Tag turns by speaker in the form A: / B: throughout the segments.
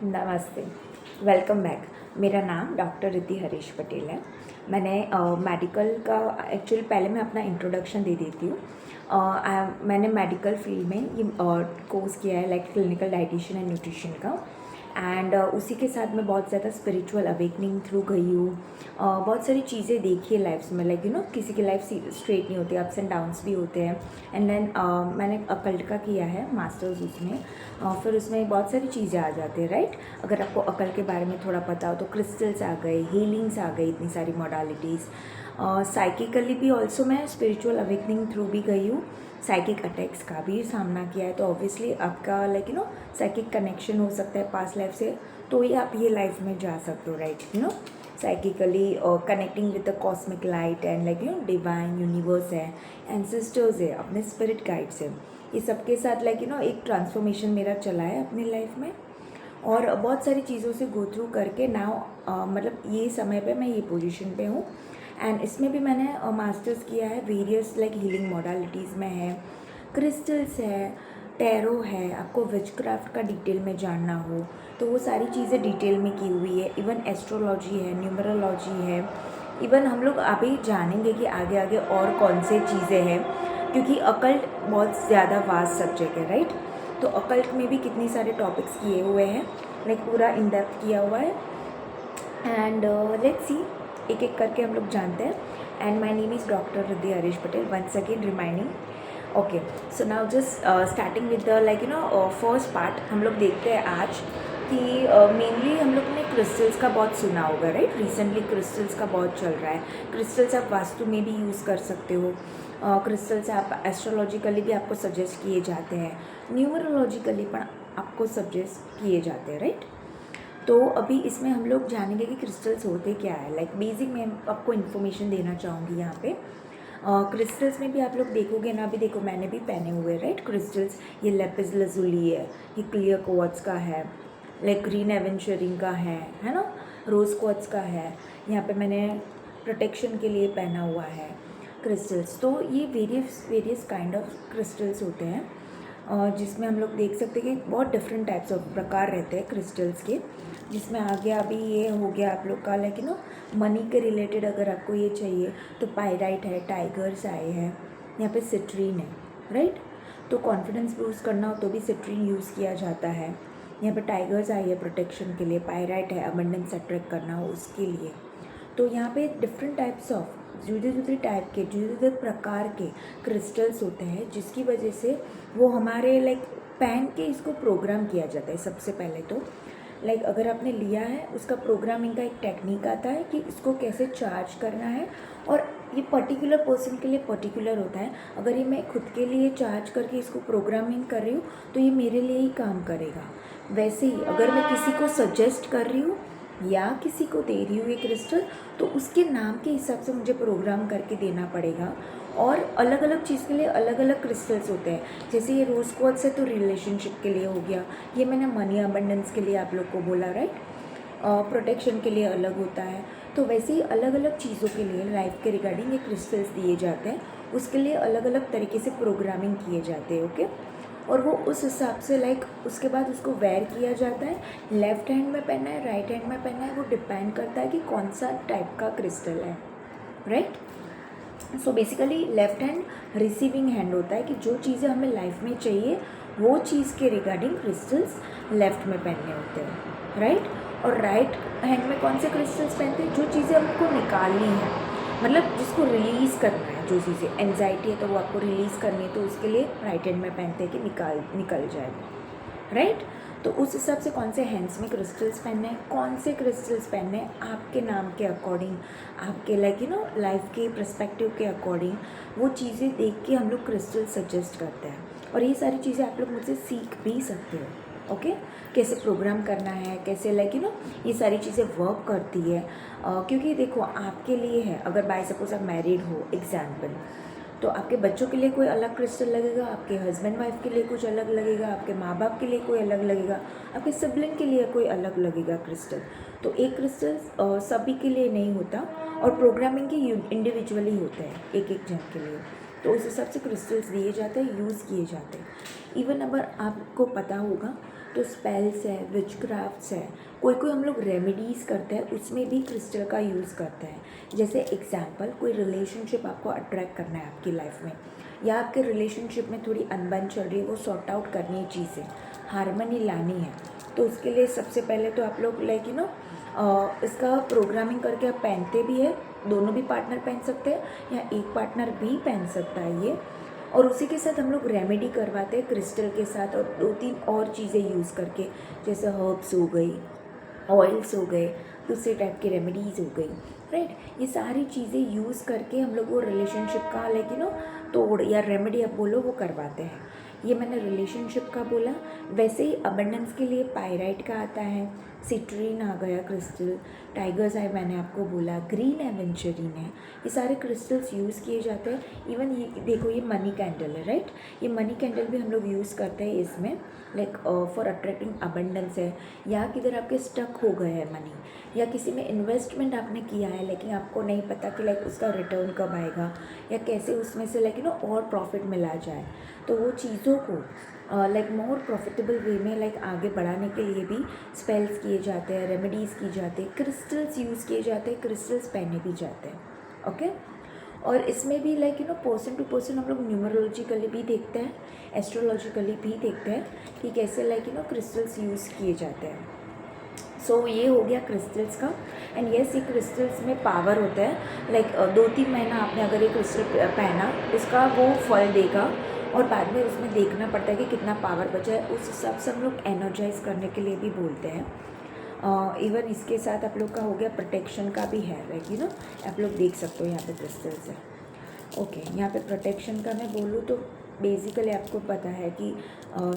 A: नमस्ते, welcome back. मेरा नाम डॉक्टर रिद्धि हरीश पटेल है। मैंने मेडिकल का एक्चुअली पहले मैं अपना इंट्रोडक्शन दे देती हूँ। मैंने मेडिकल फील्ड में ये कोर्स किया है like clinical dietitian and nutrition का। एंड उसी के साथ मैं बहुत ज़्यादा स्पिरिचुअल अवेकनिंग थ्रू गई हूँ। बहुत सारी चीज़ें देखी है लाइफ में, लाइक किसी की लाइफ स्ट्रेट नहीं होती, अप्स एंड डाउन्स भी होते हैं। एंड देन मैंने अकल्ट का किया है मास्टर्स उसमें। फिर उसमें बहुत सारी चीज़ें आ जाती है, राइट। अगर आपको अकल के बारे में थोड़ा पता हो तो क्रिस्टल्स आ गए, हीलिंग्स आ गई, इतनी सारी मॉडलिटीज़। साइकिकली भी ऑल्सो मैं स्पिरिचुअल अवेकनिंग थ्रू भी गई हूँ। साइकिक अटैक्स का भी सामना किया है, तो ऑब्वियसली आपका लाइक साइकिक कनेक्शन हो सकता है पास्ट लाइफ से, तो ही आप ये लाइफ में जा सकते हो, right. Psychically connecting with the cosmic light and like divine universe है, एंसेस्टर्स है, अपने स्पिरिट गाइड्स है, ये सबके साथ लाइक एक ट्रांसफॉर्मेशन मेरा चला है अपनी लाइफ में। और बहुत सारी चीज़ों से गो थ्रू करके नाउ मतलब ये समय पे मैं ये पोजीशन पे हूँ। एंड इसमें भी मैंने मास्टर्स किया है वेरियस लाइक हीलिंग मॉडलिटीज़ में है, क्रिस्टल्स है, टैरो है। आपको विचक्राफ्ट का डिटेल में जानना हो तो वो सारी चीज़ें डिटेल में की हुई है। इवन एस्ट्रोलॉजी है, न्यूमरोलॉजी है। इवन हम लोग अभी जानेंगे कि आगे आगे और कौन से चीज़ें हैं, क्योंकि अकल्ट बहुत ज़्यादा वास्ट सब्जेक्ट है, राइट। तो अकल्ट में भी कितनी सारे टॉपिक्स किए हुए हैं, लाइक पूरा इन डेप्थ किया हुआ है। एंड लेट्स सी, एक एक करके हम लोग जानते हैं। And my name is doctor Riddhi Harish Patel, once again reminding. Okay, so now just starting with the like first part. हम लोग देखते हैं आज कि मेनली हम लोग ने क्रिस्टल्स का बहुत सुना होगा, राइट। रिसेंटली क्रिस्टल्स का बहुत चल रहा है। क्रिस्टल्स आप वास्तु में भी यूज़ कर सकते हो। क्रिस्टल्स आप एस्ट्रोलॉजिकली भी आपको सजेस्ट किए जाते हैं, न्यूमरोलॉजिकली पण आपको सजेस्ट किए जाते हैं, राइट। तो अभी इसमें हम लोग जानेंगे कि क्रिस्टल्स होते क्या है। लाइक बेसिक मैं आपको इन्फॉर्मेशन देना चाहूँगी यहाँ पे। क्रिस्टल्स में भी आप लोग देखोगे ना, अभी देखो मैंने भी पहने हुए, राइट, क्रिस्टल्स। ये लेपिस लजुली है, ये क्लियर क्वार्ट्ज का है, लाइक ग्रीन एवेंचरिंग का है ना, रोज़ क्वार्ट्ज का है। यहाँ पे मैंने प्रोटेक्शन के लिए पहना हुआ है क्रिस्टल्स। तो ये वेरियस काइंड ऑफ क्रिस्टल्स होते हैं, जिसमें हम लोग देख सकते हैं कि बहुत डिफरेंट टाइप्स ऑफ प्रकार रहते हैं क्रिस्टल्स के। जिसमें आ गया अभी ये हो गया आप लोग का लाइक मनी के रिलेटेड अगर आपको ये चाहिए तो पायराइट है, टाइगर्स आए हैं, यहाँ पे सिट्रीन है, राइट। तो कॉन्फिडेंस बूस्ट करना हो तो भी सिट्रीन यूज़ किया जाता है। यहाँ पे टाइगर्स आई है प्रोटेक्शन के लिए, पायराइट है अबंडेंस अट्रैक्ट करना हो उसके लिए। तो यहाँ पे डिफरेंट टाइप्स ऑफ जुदे जुदे टाइप के जुदे जुदे प्रकार के क्रिस्टल्स होते हैं, जिसकी वजह से वो हमारे लाइक पहन के इसको प्रोग्राम किया जाता है। सबसे पहले तो लाइक अगर आपने लिया है, उसका प्रोग्रामिंग का एक टेक्निक आता है कि इसको कैसे चार्ज करना है, और ये पर्टिकुलर पर्सन के लिए पर्टिकुलर होता है। अगर ये मैं खुद के लिए चार्ज करके इसको प्रोग्रामिंग कर रही हूँ तो ये मेरे लिए ही काम करेगा। वैसे ही अगर मैं किसी को सजेस्ट कर रही हूँ या किसी को दे रही हूँ ये क्रिस्टल, तो उसके नाम के हिसाब से मुझे प्रोग्राम करके देना पड़ेगा। और अलग अलग चीज़ के लिए अलग अलग क्रिस्टल्स होते हैं। जैसे ये रोज़ क्वार्ट्ज है तो रिलेशनशिप के लिए हो गया, ये मैंने मनी अबंडेंस के लिए आप लोग को बोला, राइट। प्रोटेक्शन के लिए अलग होता है। तो वैसे ही अलग अलग चीज़ों के लिए लाइफ के रिगार्डिंग ये क्रिस्टल्स दिए जाते हैं, उसके लिए अलग अलग तरीके से प्रोग्रामिंग किए जाते हैं, ओके। और वो उस हिसाब से लाइक उसके बाद उसको वेयर किया जाता है। लेफ़्ट हैंड में पहनना है, राइट हैंड में पहनना है, वो डिपेंड करता है कि कौन सा टाइप का क्रिस्टल है, right. So basically left hand receiving hand होता है कि जो चीज़ें हमें लाइफ में चाहिए वो चीज़ के रिगार्डिंग क्रिस्टल्स लेफ़्ट में पहनने होते हैं, राइट। और राइट हैंड में कौन से क्रिस्टल्स पहनते हैं, जो चीज़ें हमको निकालनी है, मतलब जिसको रिलीज़ करना है, जो चीज़ें एंजाइटी है तो वो आपको रिलीज़ करनी है, तो उसके लिए राइट हैंड में पहनते हैं कि निकल जाए, राइट। तो उस हिसाब से कौन से हैंड्स में क्रिस्टल्स पहनने हैं, कौन से क्रिस्टल्स पहनने हैं, आपके नाम के अकॉर्डिंग, आपके लाइक लाइफ के पर्सपेक्टिव के अकॉर्डिंग वो चीज़ें देख के हम लोग क्रिस्टल सजेस्ट करते हैं। और ये सारी चीज़ें आप लोग मुझसे सीख भी सकते हो, ओके। कैसे प्रोग्राम करना है, कैसे लाइक ये सारी चीज़ें वर्क करती है। क्योंकि देखो आपके लिए है, अगर बाय सपोज आप मैरिड हो एग्जाम्पल, तो आपके बच्चों के लिए कोई अलग क्रिस्टल लगेगा, आपके हस्बैंड वाइफ के लिए कुछ अलग लगेगा, आपके माँ बाप के लिए कोई अलग लगेगा, आपके सिबलिंग के लिए कोई अलग लगेगा क्रिस्टल। तो एक क्रिस्टल सभी के लिए नहीं होता, और प्रोग्रामिंग के इंडिविजुअली होते हैं एक एक जन के लिए। तो उस हिसाब से क्रिस्टल्स दिए जाते हैं, यूज़ किए जाते हैं। इवन अगर आपको पता होगा तो स्पेल्स है, विचक्राफ्ट्स है, कोई कोई हम लोग रेमेडीज़ करते हैं, उसमें भी क्रिस्टल का यूज़ करते हैं। जैसे एग्जांपल, कोई रिलेशनशिप आपको अट्रैक्ट करना है आपकी लाइफ में, या आपके रिलेशनशिप में थोड़ी अनबन चल रही है, वो सॉर्ट आउट करनी है चीज़ें, हारमनी लानी है, तो उसके लिए सबसे पहले तो आप लोग लाइक इसका प्रोग्रामिंग करके आप पहनते भी है, दोनों भी पार्टनर पहन सकते हैं या एक पार्टनर भी पहन सकता है ये। और उसी के साथ हम लोग रेमेडी करवाते हैं क्रिस्टल के साथ, और 2-3 और चीज़ें यूज़ करके, जैसे हर्ब्स हो गई, ऑयल्स हो गए, दूसरे टाइप की रेमेडीज़ हो गई, राइट। ये सारी चीज़ें यूज़ करके हम लोग वो रिलेशनशिप का तोड़ या रेमेडी आप बोलो वो करवाते हैं। ये मैंने रिलेशनशिप का बोला। वैसे ही अबंडेंस के लिए पायराइट का आता है, सिट्रीन आ गया क्रिस्टल, टाइगर्स आई मैंने आपको बोला, ग्रीन एवेंचरीन है, ये सारे क्रिस्टल्स यूज़ किए जाते हैं। इवन ये देखो, ये मनी कैंडल है, राइट। ये मनी कैंडल भी हम लोग यूज़ करते हैं इसमें, लाइक फॉर अट्रैक्टिंग अबंडेंस है, या किधर आपके स्टक हो गए हैं मनी, या किसी में इन्वेस्टमेंट आपने किया है लेकिन आपको नहीं पता कि लाइक उसका रिटर्न कब आएगा, या कैसे उसमें से लाइक और प्रॉफिट मिला जाए, तो वो चीज़ों को लाइक मोर प्रॉफिटेबल वे में लाइक आगे बढ़ाने के लिए भी स्पेल्स किए जाते हैं, रेमेडीज़ की जाती है, क्रिस्टल्स यूज़ किए जाते हैं, क्रिस्टल्स पहने भी जाते हैं, ओके। और इसमें भी लाइक पर्सन टू पर्सन हम लोग न्यूमरोलॉजिकली भी देखते हैं, एस्ट्रोलॉजिकली भी देखते हैं कि कैसे लाइक क्रिस्टल्स यूज़ किए जाते हैं। सो ये हो गया क्रिस्टल्स का। एंड येस, ये क्रिस्टल्स में पावर होता है, लाइक 2-3 महीना आपने अगर ये क्रिस्टल पहना, उसका वो फल देगा, और बाद में उसमें देखना पड़ता है कि कितना पावर बचा है, उस हिसाब से हम लोग एनर्जाइज करने के लिए भी बोलते हैं। इवन इसके साथ आप लोग का हो गया प्रोटेक्शन का भी है, लाइक आप लोग देख सकते हो यहाँ पे क्रिस्टल्स है, ओके। यहाँ पे प्रोटेक्शन का मैं बोलूँ तो बेसिकली आपको पता है कि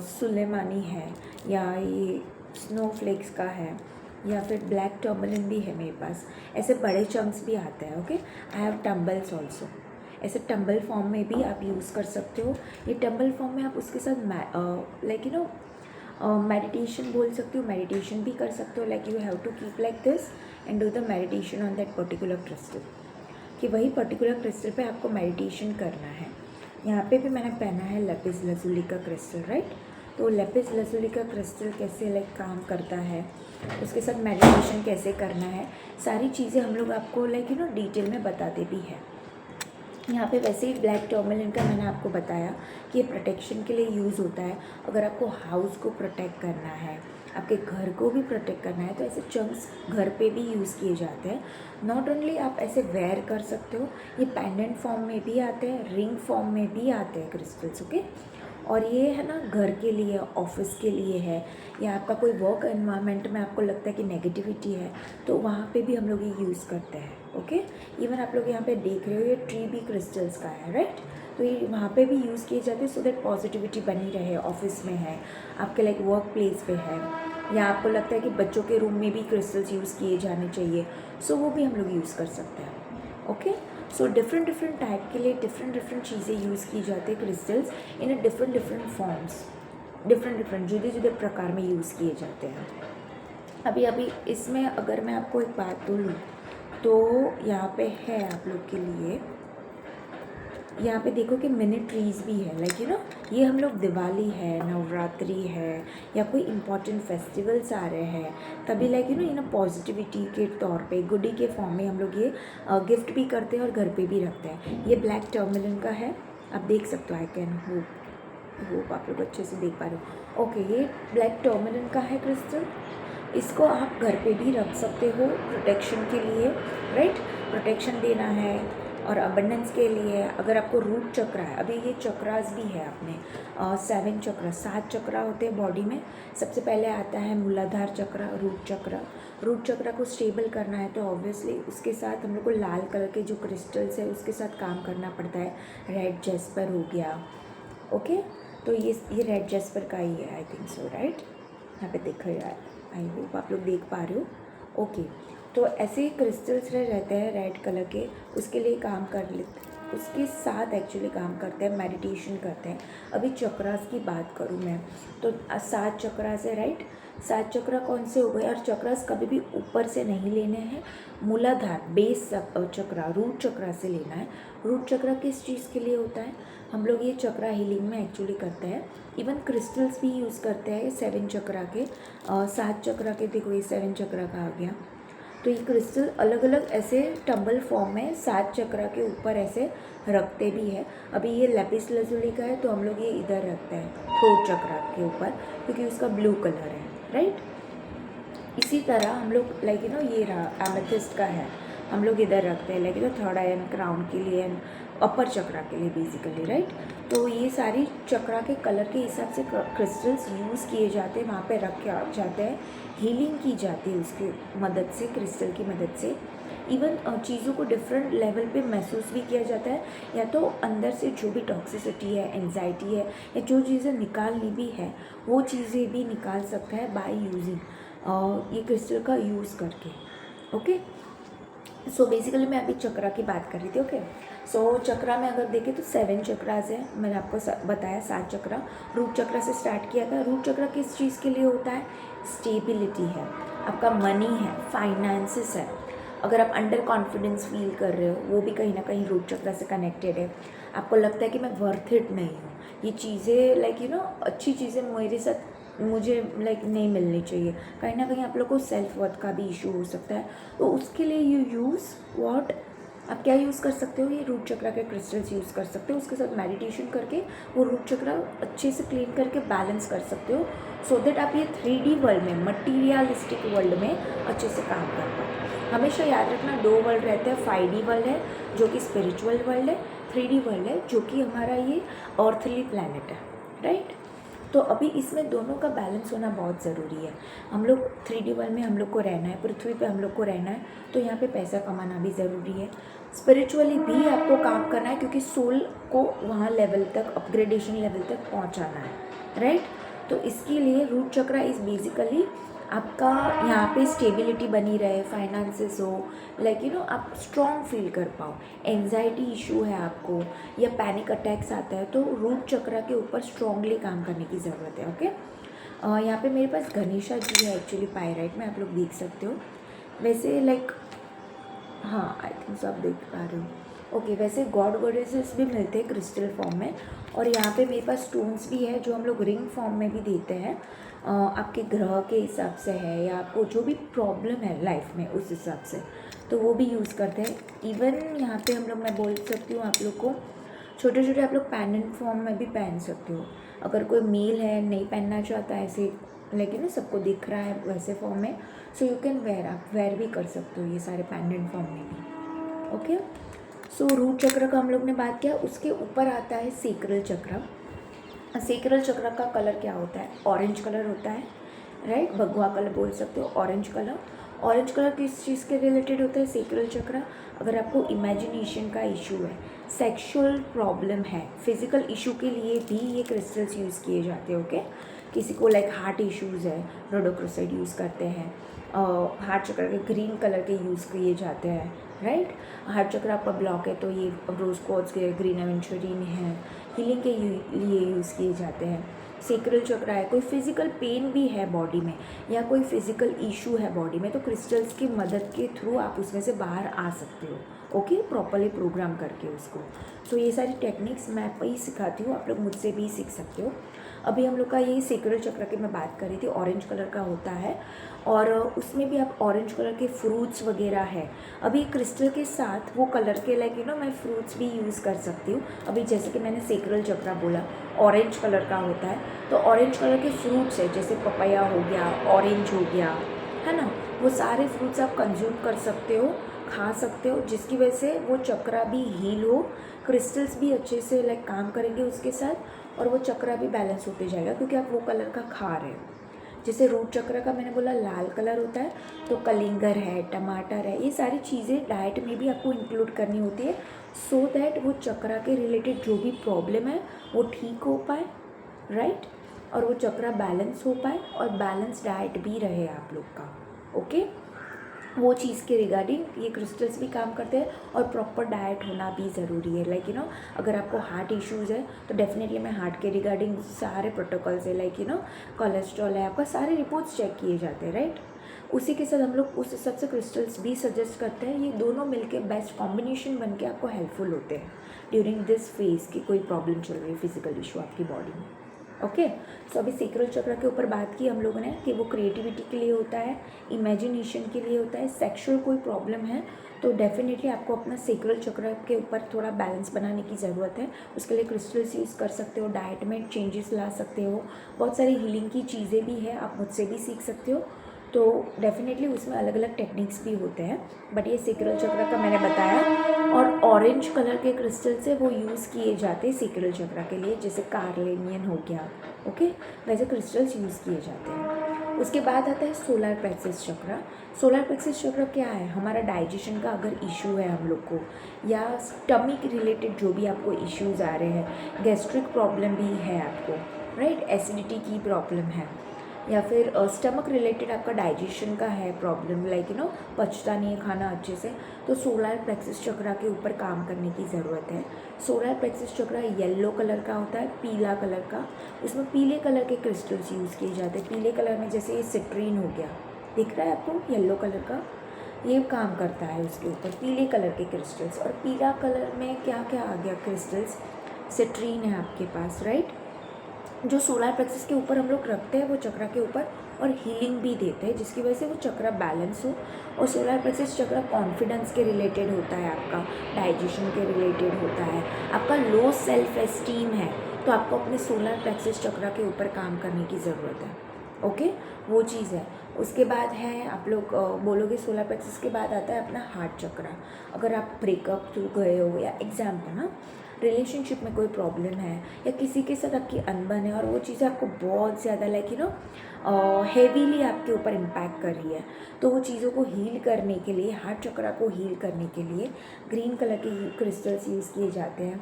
A: सुलेमानी है, या ये स्नोफ्लेक्स का है, या फिर ब्लैक टर्मलिन भी है मेरे पास, ऐसे बड़े चंक्स भी आते हैं, okay. I have tumbles also, ऐसे टम्बल फॉर्म में भी आप यूज़ कर सकते हो। ये टम्बल फॉर्म में आप उसके साथ लाइक मेडिटेशन बोल सकते हो, मेडिटेशन भी कर सकते हो, like you have to keep like this and do the meditation on that particular crystal, कि वही पर्टिकुलर क्रिस्टल पे आपको मेडिटेशन करना है। यहाँ पे भी मैंने पहना है लेपिस लजुली का क्रिस्टल, राइट। तो लेपिस लजुली का क्रिस्टल कैसे लाइक काम करता है, उसके साथ मेडिटेशन कैसे करना है, सारी चीज़ें हम लोग आपको लाइक डिटेल में बताते भी हैं। यहाँ पे वैसे ही ब्लैक टर्मलिन का मैंने आपको बताया कि ये प्रोटेक्शन के लिए यूज़ होता है। अगर आपको हाउस को प्रोटेक्ट करना है, आपके घर को भी प्रोटेक्ट करना है, तो ऐसे चंक्स घर पे भी यूज़ किए जाते हैं। नॉट ओनली आप ऐसे वेयर कर सकते हो, ये पेंडेंट फॉर्म में भी आते हैं, रिंग फॉर्म में भी आते हैं क्रिस्टल्स, ओके। और ये है ना, घर के लिए, ऑफिस के लिए है, या आपका कोई वर्क एनवायरनमेंट में आपको लगता है कि नेगेटिविटी है, तो वहाँ पे भी हम लोग ये यूज़ करते हैं, ओके। इवन आप लोग यहाँ पे देख रहे हो, ये ट्री भी क्रिस्टल्स का है, राइट। तो ये वहाँ पे भी यूज़ किए जाते हैं सो दैट पॉजिटिविटी बनी रहे। ऑफिस में है, आपके लाइक वर्क प्लेस पे है, या आपको लगता है कि बच्चों के रूम में भी क्रिस्टल्स यूज़ किए जाने चाहिए, सो वो भी हम लोग यूज़ कर सकते हैं, ओके। सो डिफरेंट टाइप के लिए डिफरेंट चीज़ें यूज़ की जाती है, crystals in different forms, different जुदे प्रकार में यूज़ किए जाते हैं। अभी इसमें अगर मैं आपको एक बात बोलूँ तो यहाँ पे है आप लोग के लिए, यहाँ पे देखो कि मिनी ट्रीज़ भी है, लाइक ये हम लोग दिवाली है, नवरात्रि है, या कोई इम्पॉर्टेंट फेस्टिवल्स आ रहे हैं, तभी लाइक पॉजिटिविटी के तौर पे गुडी के फॉर्म में हम लोग ये गिफ्ट भी करते हैं और घर पे भी रखते हैं। ये ब्लैक टर्मलिन का है, आप देख सकते हो, आई कैन होप आप लोग अच्छे से देख पा रहे हो, ओके। ये ब्लैक टर्मलिन का है क्रिस्टल, इसको आप घर पे भी रख सकते हो प्रोटेक्शन के लिए, राइट। प्रोटेक्शन देना है और अबंडेंस के लिए। अगर आपको रूट चक्र है, अभी ये चक्रास भी है अपने 7 चक्र, 7 चक्र होते हैं बॉडी में। सबसे पहले आता है मूलाधार चक्र, रूट चक्र। रूट चक्र को स्टेबल करना है तो ऑब्वियसली उसके साथ हम लोग को लाल कलर के जो क्रिस्टल्स है उसके साथ काम करना पड़ता है। रेड जेस्पर हो गया, ओके। तो ये रेड जेस्पर का ही है, आई थिंक सो, राइट। यहाँ पे देखो यार, आई होप आप लोग देख पा रहे हो, ओके। तो ऐसे क्रिस्टल्स रहते हैं रेड कलर के, उसके लिए काम कर लेते, उसके साथ एक्चुअली काम करते हैं, मेडिटेशन करते हैं। अभी चक्रास की बात करूँ मैं तो 7 चक्रास है, राइट। 7 चक्रा कौन से हो गए, और चक्रास कभी भी ऊपर से नहीं लेने हैं, मूलाधार बेस चक्रा रूट चक्रा से लेना है। रूट चक्रा किस चीज़ के लिए होता है, हम लोग ये चक्रा हीलिंग में एक्चुअली करते हैं। इवन क्रिस्टल्स भी यूज़ करते हैं 7 चक्रा के, 7 चक्रा के, देखो ये 7 चक्रा का आ गया। तो ये क्रिस्टल अलग अलग ऐसे टम्बल फॉर्म में 7 चक्रा के ऊपर ऐसे रखते भी है। अभी ये लेपिस लजुली का है तो हम लोग ये इधर रखते हैं थ्रोट चक्रा के ऊपर, क्योंकि उसका ब्लू कलर है, राइट। इसी तरह हम लोग लाइक ये रहा एमेथिस्ट का है, हम लोग इधर रखते हैं like third I and crown के लिए एंड अपर चक्रा के लिए बेसिकली, राइट। तो ये सारी चक्रा के कलर के हिसाब से क्रिस्टल्स यूज़ किए जाते हैं, वहाँ पे रखे जाते हैं, हीलिंग की जाती है उसकी मदद से, क्रिस्टल की मदद से। इवन चीज़ों को डिफरेंट लेवल पे महसूस भी किया जाता है, या तो अंदर से जो भी टॉक्सिसिटी है, एंजाइटी है, या जो चीज़ें निकालनी भी है वो चीज़ें भी निकाल सकता है बाय यूजिंग ये क्रिस्टल का यूज़ करके। ओके, सो बेसिकली मैं अभी चक्रा की बात कर रही थी। ओके, सो चक्रा में अगर देखें तो 7 चक्रास है, मैंने आपको बताया 7 चक्रा। रूट चक्रा से स्टार्ट किया था। रूट चक्रा किस चीज़ के लिए होता है, स्टेबिलिटी है, आपका मनी है, फाइनेंसिस है। अगर आप अंडर कॉन्फिडेंस फील कर रहे हो, वो भी कहीं ना कहीं रूट चक्रा से कनेक्टेड है। आपको लगता है कि मैं वर्थ इट नहीं हूँ, ये चीज़ें लाइक अच्छी चीज़ें मेरे साथ मुझे लाइक नहीं मिलनी चाहिए, कहीं ना कहीं आप लोग को सेल्फ वर्थ का भी इशू हो सकता है। तो उसके लिए यू यूज़ व्हाट, आप क्या यूज़ कर सकते हो, ये रूट चक्रा के क्रिस्टल्स यूज़ कर सकते हो। उसके साथ मेडिटेशन करके वो रूट चक्रा अच्छे से क्लीन करके बैलेंस कर सकते हो, सो दैट आप ये 3D वर्ल्ड में, मटीरियलिस्टिक वर्ल्ड में अच्छे से काम कर पाओ। हमेशा याद रखना 2 वर्ल्ड रहते हैं, 5D वर्ल्ड है जो कि स्पिरिचुअल वर्ल्ड है, 3D वर्ल्ड है जो कि हमारा ये अर्थली प्लैनेट है, राइट। तो अभी इसमें दोनों का बैलेंस होना बहुत ज़रूरी है। हम लोग 3D वर्ल्ड में हम लोग को रहना है, पृथ्वी पे हम लोग को रहना है, तो यहाँ पे पैसा कमाना भी ज़रूरी है। स्पिरिचुअली भी आपको काम करना है, क्योंकि सोल को वहाँ लेवल तक, अपग्रेडेशन लेवल तक पहुँचाना है, राइट। तो इसके लिए रूट चक्रा इज़ बेसिकली आपका यहाँ पे स्टेबिलिटी बनी रहे, फाइनेंसेस हो, लाइक आप स्ट्रॉन्ग फील कर पाओ। एंजाइटी इशू है आपको या पैनिक अटैक्स आता है तो रूट चक्रा के ऊपर स्ट्रॉन्गली काम करने की ज़रूरत है। ओके, यहाँ पे मेरे पास गणेशा जी है एक्चुअली पायराइट में, आप लोग देख सकते हो। वैसे लाइक हाँ, आई थिंक सो आप देख पा रहे हो। ओके, वैसे गॉड गॉडेसेस भी मिलते हैं क्रिस्टल फॉर्म में, और यहाँ पे मेरे पास स्टोन्स भी है जो हम लोग रिंग फॉर्म में भी देते हैं। आपके ग्रह के हिसाब से है, या आपको जो भी प्रॉब्लम है लाइफ में उस हिसाब से, तो वो भी यूज़ करते हैं। इवन यहाँ पे हम लोग, मैं बोल सकती हूँ आप लोग को, छोटे छोटे आप लोग पेंडेंट फॉर्म में भी पहन सकते हो। अगर कोई मेल है नहीं पहनना चाहता ऐसे, लेकिन सबको दिख रहा है वैसे फॉर्म में, सो यू कैन वेयर, आप वेयर भी कर सकते हो ये सारे पेंडेंट फॉर्म में भी। ओके, सो रूट चक्र का हम लोग ने बात किया। उसके ऊपर आता है सेक्रल चक्र। सेक्रल चक्र का कलर क्या होता है, ऑरेंज कलर होता है, राइट। भगवा कलर बोल सकते हो, ऑरेंज कलर। ऑरेंज कलर किस चीज़ के रिलेटेड होता है, सेक्रल चक्र। अगर आपको इमेजिनेशन का इशू है, सेक्सुअल प्रॉब्लम है, फिजिकल इशू के लिए भी ये क्रिस्टल्स यूज़ किए जाते हैं। ओके, किसी को लाइक हार्ट इश्यूज़ है, रोडोक्रोसाइड यूज़ करते हैं। हार्ट चक्र के ग्रीन कलर के यूज़ किए जाते हैं, राइट। हार्ट चक्र आपका ब्लॉक है तो ये रोज क्वार्ट्ज के ग्रीन एवेंचुरिन है, हीलिंग के लिए यूज़ किए जाते हैं। सेक्रल चक्र है, कोई फिजिकल पेन भी है बॉडी में या कोई फिजिकल इशू है बॉडी में, तो क्रिस्टल्स की मदद के थ्रू आप उसमें से बाहर आ सकते हो। ओके, प्रॉपरली प्रोग्राम करके उसको। सो ये सारी टेक्निक्स मैं ही सिखाती हूँ, आप लोग मुझसे भी सीख सकते हो। अभी हम लोग का ये सेक्रल चक्र की मैं बात कर रही थी, ऑरेंज कलर का होता है, और उसमें भी आप ऑरेंज कलर के फ्रूट्स वगैरह है। अभी क्रिस्टल के साथ वो कलर के लाइक मैं फ्रूट्स भी यूज़ कर सकती हूँ। अभी जैसे कि मैंने सेक्रल चक्र बोला ऑरेंज कलर का होता है, तो ऑरेंज कलर के फ्रूट्स है, जैसे पपाया हो गया, ऑरेंज हो गया, है ना, वो सारे फ्रूट्स आप कंज्यूम कर सकते हो, खा सकते हो, जिसकी वजह से वो चक्रा भी हील हो, क्रिस्टल्स भी अच्छे से लाइक काम करेंगे उसके साथ, और वो चक्रा भी बैलेंस होते जाएगा क्योंकि आप वो कलर का खा रहे हो। जैसे रूट चक्र का मैंने बोला लाल कलर होता है, तो कलिंगर है, टमाटर है, ये सारी चीज़ें डाइट में भी आपको इंक्लूड करनी होती है, सो दैट वो चक्रा के रिलेटेड जो भी प्रॉब्लम है वो ठीक हो पाए, राइट, और वो चक्रा बैलेंस हो पाए, और बैलेंस डाइट भी रहे आप लोग का। ओके, वो चीज़ के रिगार्डिंग ये क्रिस्टल्स भी काम करते हैं। और प्रॉपर डाइट होना भी ज़रूरी है। लाइक अगर आपको हार्ट इश्यूज़ है तो डेफिनेटली मैं हार्ट के रिगार्डिंग सारे प्रोटोकॉल्स है, लाइक कोलेस्ट्रॉल है आपका, सारे रिपोर्ट्स चेक किए जाते हैं, राइट। उसी के साथ हम लोग उस हिसाब से क्रिस्टल्स भी सजेस्ट करते हैं। ये दोनों मिलके बेस्ट कॉम्बिनेशन बन के आपको हेल्पफुल होते हैं ड्यूरिंग दिस फेज की कोई प्रॉब्लम चल रही है फिजिकल इशू आपकी बॉडी में। ओके, सो अभी सेक्रल चक्र के ऊपर बात की हम लोगों ने कि वो क्रिएटिविटी के लिए होता है, इमेजिनेशन के लिए होता है। सेक्सुअल कोई प्रॉब्लम है तो डेफिनेटली आपको अपना सेक्रल चक्र के ऊपर थोड़ा बैलेंस बनाने की ज़रूरत है। उसके लिए क्रिस्टल्स यूज़ कर सकते हो, डाइट में चेंजेस ला सकते हो, बहुत सारी हीलिंग की चीज़ें भी है, आप मुझसे भी सीख सकते हो। तो डेफिनेटली उसमें अलग अलग टेक्निक्स भी होते हैं, बट ये सेक्रल चक्र का मैंने बताया। और ऑरेंज कलर के क्रिस्टल से वो यूज़ किए जाते हैं सेक्रल चक्र के लिए, जैसे कार्लेनियन हो गया, ओके, वैसे क्रिस्टल्स यूज़ किए जाते हैं। उसके बाद आता है सोलर प्लेक्सस चक्र। सोलर प्लेक्सस चक्र क्या है? हमारा डाइजेशन का अगर इशू है हम लोग को, या स्टमक रिलेटेड जो भी आपको इश्यूज़ आ रहे हैं, गैस्ट्रिक प्रॉब्लम भी है आपको, राइट, एसिडिटी की प्रॉब्लम है, या फिर स्टमक रिलेटेड आपका डाइजेशन का है प्रॉब्लम, लाइक पचता नहीं है खाना अच्छे से, तो सोलर प्लेक्सस चक्र के ऊपर काम करने की ज़रूरत है। सोलर प्लेक्सस चक्र येलो कलर का होता है, पीला कलर का, उसमें पीले कलर के क्रिस्टल्स यूज़ किए जाते हैं। पीले कलर में जैसे ये सिट्रीन हो गया, दिख रहा है आपको येलो कलर का, ये काम करता है उसके ऊपर, पीले कलर के क्रिस्टल्स। और पीला कलर में क्या क्या आ गया क्रिस्टल्स? सिट्रीन है आपके पास, राइट, जो सोलर प्लेक्सस के ऊपर हम लोग रखते हैं वो चक्र के ऊपर, और हीलिंग भी देते हैं जिसकी वजह से वो चक्र बैलेंस हो। और सोलर प्लेक्सस चक्र कॉन्फिडेंस के रिलेटेड होता है, आपका डाइजेशन के रिलेटेड होता है। आपका लो सेल्फ एस्टीम है तो आपको अपने सोलर प्लेक्सस चक्र के ऊपर काम करने की ज़रूरत है, ओके, वो चीज़ है। उसके बाद है, आप लोग बोलोगे सोलर प्लेक्सस के बाद आता है अपना हार्ट चक्र। अगर आप ब्रेकअप थ्रू गए हो, या एग्जाम्पल ना, रिलेशनशिप में कोई प्रॉब्लम है, या किसी के साथ आपकी अनबन है और वो चीज़ें आपको बहुत ज़्यादा लाइक हेवीली आपके ऊपर इम्पैक्ट कर रही है, तो वो चीज़ों को हील करने के लिए, हार्ट चक्र को हील करने के लिए ग्रीन कलर के क्रिस्टल्स यूज़ किए जाते हैं,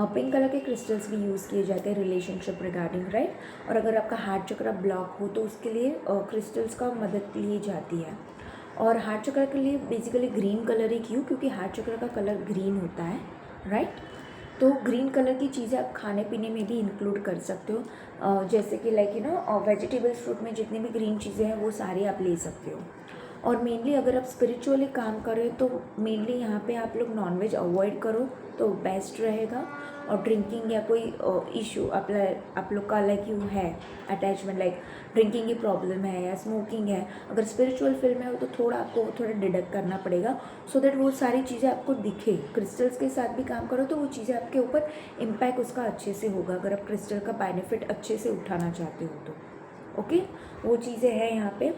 A: पिंक कलर के क्रिस्टल्स भी यूज़ किए जाते हैं रिलेशनशिप रिगार्डिंग, राइट। और अगर आपका हार्ट चक्र ब्लॉक हो तो उसके लिए क्रिस्टल्स का मदद ली जाती है। और हार्ट चक्र के लिए बेसिकली ग्रीन कलर ही क्यों? क्योंकि हार्ट चक्र का कलर ग्रीन होता है, राइट। तो ग्रीन कलर की चीज़ें आप खाने पीने में भी इंक्लूड कर सकते हो, जैसे कि लाइक वेजिटेबल्स, फ्रूट में जितनी भी ग्रीन चीज़ें हैं वो सारी आप ले सकते हो। और मेनली अगर आप स्पिरिचुअली काम करें तो मेनली यहाँ पे आप लोग नॉनवेज अवॉइड करो तो बेस्ट रहेगा। और ड्रिंकिंग या कोई इशू आप लोग का लाइक यू है अटैचमेंट, लाइक ड्रिंकिंग की प्रॉब्लम है या स्मोकिंग है, अगर स्पिरिचुअल फील्ड में हो तो थोड़ा आपको थोड़ा डिडक्ट करना पड़ेगा, सो दैट वो सारी चीज़ें आपको दिखे। क्रिस्टल्स के साथ भी काम करो तो वो चीज़ें आपके ऊपर इम्पैक्ट उसका अच्छे से होगा, अगर आप क्रिस्टल का बेनिफिट अच्छे से उठाना चाहते हो तो, ओके, वो चीज़ें हैं यहाँ पे।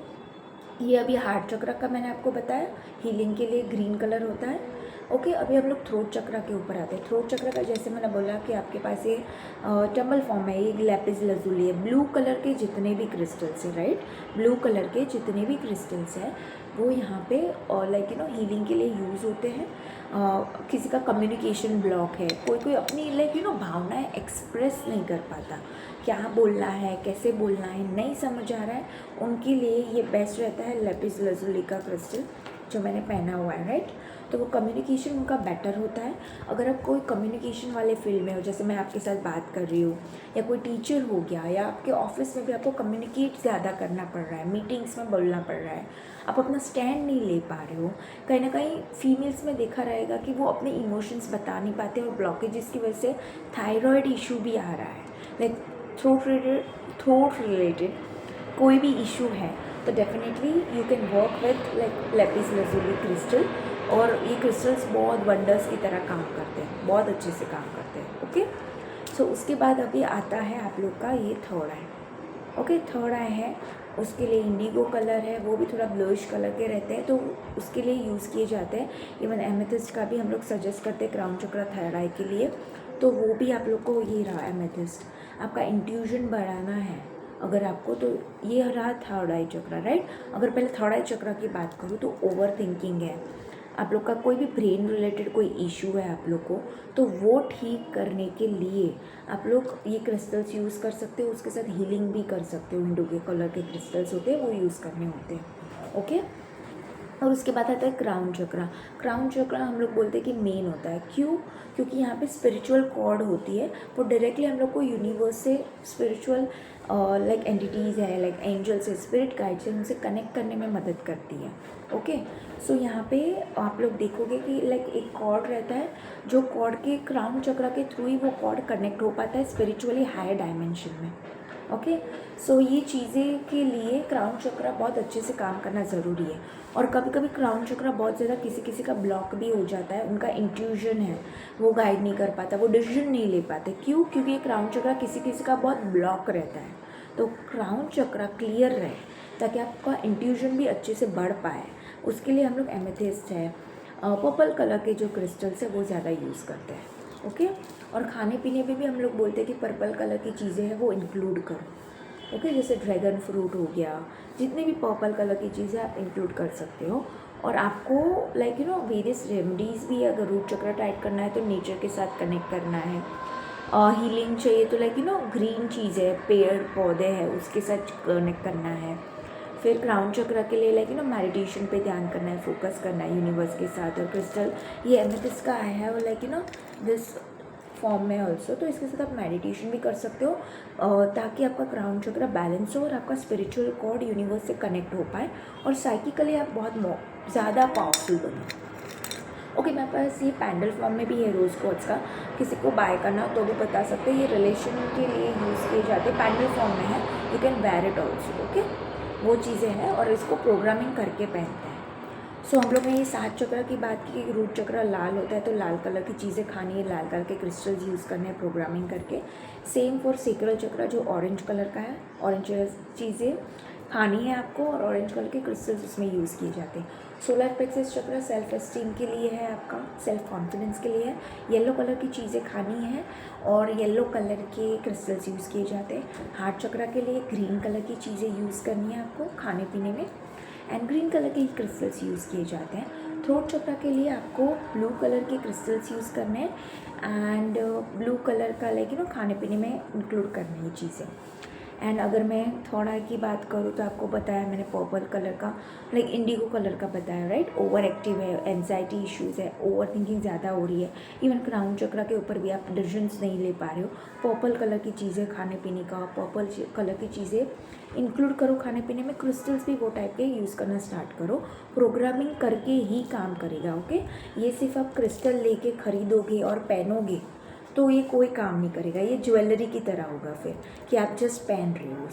A: ये अभी हार्ट चक्र का मैंने आपको बताया, हीलिंग के लिए ग्रीन कलर होता है, ओके। अभी हम लोग थ्रोट चक्र के ऊपर आते हैं। थ्रोट चक्र का जैसे मैंने बोला कि आपके पास ये टम्बल फॉर्म है, ये लैपिस लजुली है, ब्लू कलर के जितने भी क्रिस्टल्स हैं, राइट, ब्लू कलर के जितने भी क्रिस्टल्स हैं वो यहाँ पे लाइक हीलिंग के लिए यूज़ होते हैं। किसी का कम्युनिकेशन ब्लॉक है, कोई कोई अपनी लाइक भावनाएं एक्सप्रेस नहीं कर पाता, क्या बोलना है, कैसे बोलना है, नहीं समझ आ रहा है, उनके लिए ये बेस्ट रहता है लैपिस लजुली का क्रिस्टल जो मैंने पहना हुआ है, राइट। तो वो कम्युनिकेशन उनका बेटर होता है। अगर आप कोई कम्युनिकेशन वाले फील्ड में हो, जैसे मैं आपके साथ बात कर रही हूँ, या कोई टीचर हो गया, या आपके ऑफिस में भी आपको कम्युनिकेट ज़्यादा करना पड़ रहा है, मीटिंग्स में बोलना पड़ रहा है, आप अपना स्टैंड नहीं ले पा रहे हो, कहीं ना कहीं फीमेल्स में देखा रहेगा कि वो अपने इमोशंस बता नहीं पाते, और ब्लॉकेजेस की वजह से थायराइड इशू भी आ रहा है, लाइक थ्रोट रिलेटेड कोई भी इशू है तो definitely you can work with like lapis lazuli crystal. और ये क्रिस्टल्स बहुत वंडर्स की तरह काम करते हैं, बहुत अच्छे से काम करते हैं, ओके। सो उसके बाद अभी आता है आप लोग का ये थर्ड आई, ओके। थर्ड आई है, उसके लिए इंडिगो कलर है, वो भी थोड़ा ब्लूइश कलर के रहते हैं, तो उसके लिए यूज़ किए जाते हैं। इवन एमेथिस्ट का भी हम लोग सजेस्ट करते हैं क्राउन चक्र थर्ड आई के लिए, तो वो भी आप लोग को ये रहा एमेथिस्ट। आपका इंट्यूजन बढ़ाना है अगर आपको, तो ये रहा थर्ड आई चक्र, राइट। अगर पहले थर्ड आई चक्र की बात करूँ तो ओवर थिंकिंग है, आप लोग का कोई भी ब्रेन रिलेटेड कोई इशू है आप लोग को, तो वो ठीक करने के लिए आप लोग ये क्रिस्टल्स यूज़ कर सकते हो, उसके साथ हीलिंग भी कर सकते हो। इंडिगो कलर के क्रिस्टल्स होते हैं वो यूज़ करने होते हैं, ओके। और उसके बाद आता है क्राउन चक्रा। क्राउन चक्रा हम लोग बोलते हैं कि मेन होता है। क्यों? क्योंकि यहाँ पे स्पिरिचुअल कॉर्ड होती है, वो डायरेक्टली हम लोग को यूनिवर्स से, स्पिरिचुअल लाइक एंटिटीज़ है, लाइक एंजल्स है, स्पिरिट गाइड से, उनसे कनेक्ट करने में मदद करती है। ओके, सो यहाँ पे आप लोग देखोगे कि लाइक एक कॉर्ड रहता है, जो कॉर्ड के क्राउन चक्रा के थ्रू ही वो कॉर्ड कनेक्ट हो पाता है स्पिरिचुअली हायर डायमेंशन में। ओके, सो ये चीज़ें के लिए क्राउन चक्रा बहुत अच्छे से काम करना ज़रूरी है। और कभी कभी क्राउन चक्रा बहुत ज़्यादा किसी किसी का ब्लॉक भी हो जाता है, उनका इंट्यूजन है, वो गाइड नहीं कर पाता, वो डिसीजन नहीं ले पाते। क्यों? क्योंकि ये क्राउन चक्रा किसी किसी का बहुत ब्लॉक रहता है। तो क्राउन चक्रा क्लियर रहे ताकि आपका इंट्यूजन भी अच्छे से बढ़ पाए, उसके लिए हम लोग एमेथिस्ट है, पर्पल कलर के जो क्रिस्टल्स है वो ज़्यादा यूज़ करते हैं। ओके, और खाने पीने में भी हम लोग बोलते हैं कि पर्पल कलर की चीज़ें हैं वो इंक्लूड करो। ओके, जैसे ड्रैगन फ्रूट हो गया, जितने भी पर्पल कलर की चीज़ें आप इंक्लूड कर सकते हो। और आपको लाइक वेरियस रेमेडीज़ भी, अगर रूट चक्र टाइट करना है तो नेचर के साथ कनेक्ट करना है। हीलिंग चाहिए तो लाइक ग्रीन चीज़ है, पेड़ पौधे हैं, उसके साथ कनेक्ट करना है। फिर क्राउन चक्र के लिए लाइक मेडिटेशन पे ध्यान करना है, फोकस करना है यूनिवर्स के साथ। और क्रिस्टल ये एमेथिस्ट का आया है, और लाइक दिस फॉर्म में ऑल्सो, तो इसके साथ आप मेडिटेशन भी कर सकते हो ताकि आपका क्राउन चक्र बैलेंस हो और आपका स्पिरिचुअल कॉर्ड यूनिवर्स से कनेक्ट हो पाए और साइकिकली आप बहुत ज़्यादा पावरफुल बनो। ओके, मेरे पास ये पैंडल फॉर्म में भी है रोज़ क्वार्ट्ज का, किसी को बाय करना तो भी बता सकते हैं। ये रिलेशन के लिए यूज़ किए जाते हैं, पैंडल फॉर्म में है, you can wear it also. Okay, वो चीज़ें हैं और इसको प्रोग्रामिंग करके पहनते हैं। सो हम लोग ने ये 7 चक्र की बात की कि रूट चक्र लाल होता है तो लाल कलर की चीज़ें खानी है, लाल कलर के क्रिस्टल्स यूज़ करने हैं प्रोग्रामिंग करके। सेम फॉर सेक्रल चक्र जो ऑरेंज कलर का है, ऑरेंज चीज़ें खानी है आपको और ऑरेंज कलर के क्रिस्टल्स उसमें यूज़ किए जाते हैं। सोलर प्लेक्सस चक्र सेल्फ एस्टीम के लिए है, आपका सेल्फ कॉन्फिडेंस के लिए है। येलो कलर की चीज़ें खानी है और येलो कलर के क्रिस्टल्स यूज़ किए जाते हैं। हार्ट चक्र के लिए ग्रीन कलर की चीज़ें यूज़ करनी है आपको खाने पीने में, एंड ग्रीन कलर के क्रिस्टल्स यूज़ किए जाते हैं। थ्रोट चक्र के लिए आपको ब्लू कलर के क्रिस्टल्स यूज़ करने हैं एंड ब्लू कलर का लाइक खाने पीने में इंक्लूड करनी है चीज़ें। एंड अगर मैं थर्ड आई की बात करूँ तो आपको बताया मैंने पर्पल कलर का, लाइक इंडिगो कलर का बताया, राइट। ओवर एक्टिव है, एंजाइटी इश्यूज़ है, ओवर थिंकिंग ज़्यादा हो रही है, इवन क्राउन चक्र के ऊपर भी आप डिसीजंस नहीं ले पा रहे हो। पर्पल कलर की चीज़ें खाने पीने का, पर्पल कलर की चीज़ें इंक्लूड करो खाने पीने में। क्रिस्टल्स भी वो टाइप के यूज़ करना स्टार्ट करो, प्रोग्रामिंग करके ही काम करेगा। ओके, ये सिर्फ आप क्रिस्टल लेके खरीदोगे और पहनोगे तो ये कोई काम नहीं करेगा, ये ज्वेलरी की तरह होगा फिर कि आप जस्ट पहन रहे हो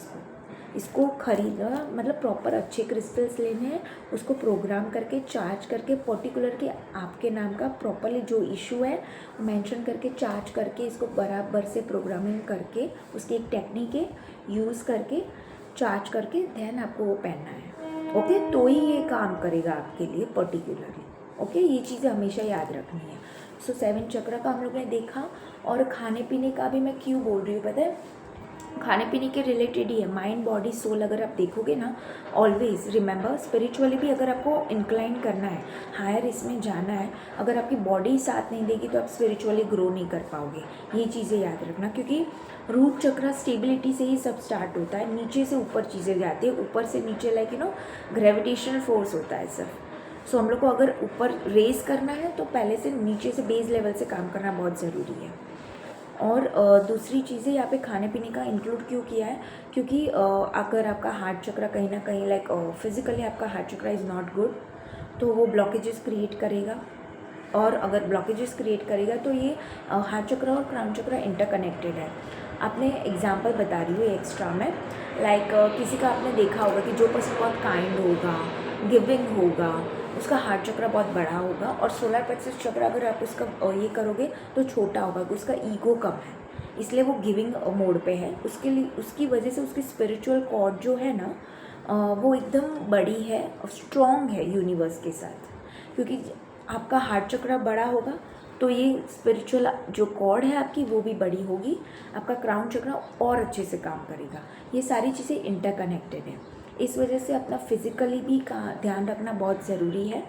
A: इसको खरीदना मतलब प्रॉपर अच्छे क्रिस्टल्स लेने हैं, उसको प्रोग्राम करके चार्ज करके पर्टिकुलर के आपके नाम का प्रॉपरली जो इशू है मेंशन करके चार्ज करके इसको बराबर से प्रोग्रामिंग करके उसकी एक टेक्निक है यूज़ करके चार्ज करके देन आपको वो पहनना है। ओके, तो ही ये काम करेगा आपके लिए पर्टिकुलरली। ओके, ये चीज़ें हमेशा याद रखनी है। सो 7 चक्र का हम लोग ने देखा, और खाने पीने का भी मैं क्यों बोल रही हूँ पता है, खाने पीने के रिलेटेड ही है। माइंड बॉडी सोल अगर आप देखोगे ना, ऑलवेज रिमेंबर स्पिरिचुअली भी अगर आपको इंक्लाइन करना है, हायर इसमें जाना है, अगर आपकी बॉडी साथ नहीं देगी तो आप स्पिरिचुअली ग्रो नहीं कर पाओगे। ये चीज़ें याद रखना, क्योंकि रूट चक्र स्टेबिलिटी से ही सब स्टार्ट होता है, नीचे से ऊपर चीज़ें जाती है, ऊपर से नीचे लाइक ग्रेविटेशनल फोर्स होता है सब। सो हम लोग को अगर ऊपर रेस करना है तो पहले से नीचे से बेस लेवल से काम करना बहुत ज़रूरी है। और दूसरी चीज़ें यहाँ पे खाने पीने का इंक्लूड क्यों किया है, क्योंकि अगर आपका हार्ट चक्र कहीं ना कहीं लाइक फिजिकली आपका हार्ट चक्र इज़ नॉट गुड तो वो ब्लॉकेजेस क्रिएट करेगा, और अगर ब्लॉकेजेस क्रिएट करेगा तो ये हार्ट चक्र और क्राउन चक्र इंटरकनेक्टेड है। आपने एग्जांपल बता रही हूँ एक्स्ट्रा में, लाइक किसी का आपने देखा होगा कि जो पर्सन बहुत काइंड होगा, गिविंग होगा, उसका हार्ट चक्र बहुत बड़ा होगा, और सोलर प्लेक्सस चक्र अगर आप उसका ये करोगे तो छोटा होगा, उसका ईगो कम है, इसलिए वो गिविंग मोड पे है। उसके लिए उसकी वजह से उसकी स्पिरिचुअल कॉर्ड जो है ना वो एकदम बड़ी है, स्ट्रॉन्ग है यूनिवर्स के साथ, क्योंकि आपका हार्ट चक्र बड़ा होगा तो ये स्पिरिचुअल जो कॉर्ड है आपकी वो भी बड़ी होगी, आपका क्राउन चक्र और अच्छे से काम करेगा। ये सारी चीज़ें इंटरकनेक्टेड है, इस वजह से अपना फिज़िकली भी का ध्यान रखना बहुत ज़रूरी है।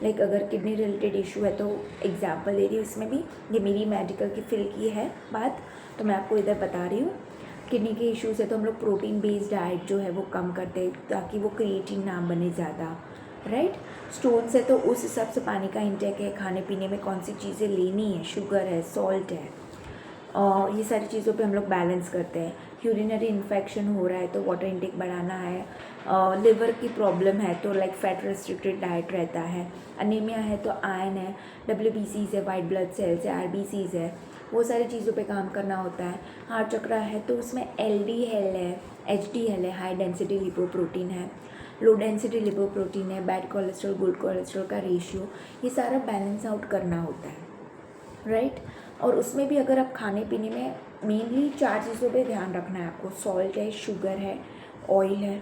A: लाइक अगर किडनी रिलेटेड इशू है तो एग्जांपल दे रही हूँ इसमें भी, ये मेरी मेडिकल की फील्ड की है बात तो मैं आपको इधर बता रही हूँ। किडनी के इश्यूज़ है तो हम लोग प्रोटीन बेस्ड डाइट जो है वो कम करते हैं ताकि वो क्रिएटिन ना बने ज़्यादा, राइट। स्टोन्स है तो उस हिसाब से पानी का इंटेक है, खाने पीने में कौन सी चीज़ें लेनी है, शुगर है, सॉल्ट है, और ये सारी चीज़ों पे हम लोग बैलेंस करते हैं। यूरिनरी इन्फेक्शन हो रहा है तो वाटर इंटेक बढ़ाना है। लिवर की प्रॉब्लम है तो लाइक फैट रेस्ट्रिक्टेड डाइट रहता है। अनीमिया है तो आयरन है, WBCs है, वाइट ब्लड सेल्स है, RBCs है, वो सारी चीज़ों पे काम करना होता है। हार्ट चक्र है तो उसमें LDL है, HDL है, हाई डेंसिटी लिपोप्रोटीन है, लो डेंसिटी लिपोप्रोटीन है, बैड कोलेस्ट्रॉल गुड कोलेस्ट्रॉल का रेशियो, ये सारा बैलेंस आउट करना होता है, राइट। और उसमें भी अगर आप खाने पीने में मेनली 4 चीज़ों पे ध्यान रखना है आपको, सॉल्ट है, शुगर है, ऑयल है,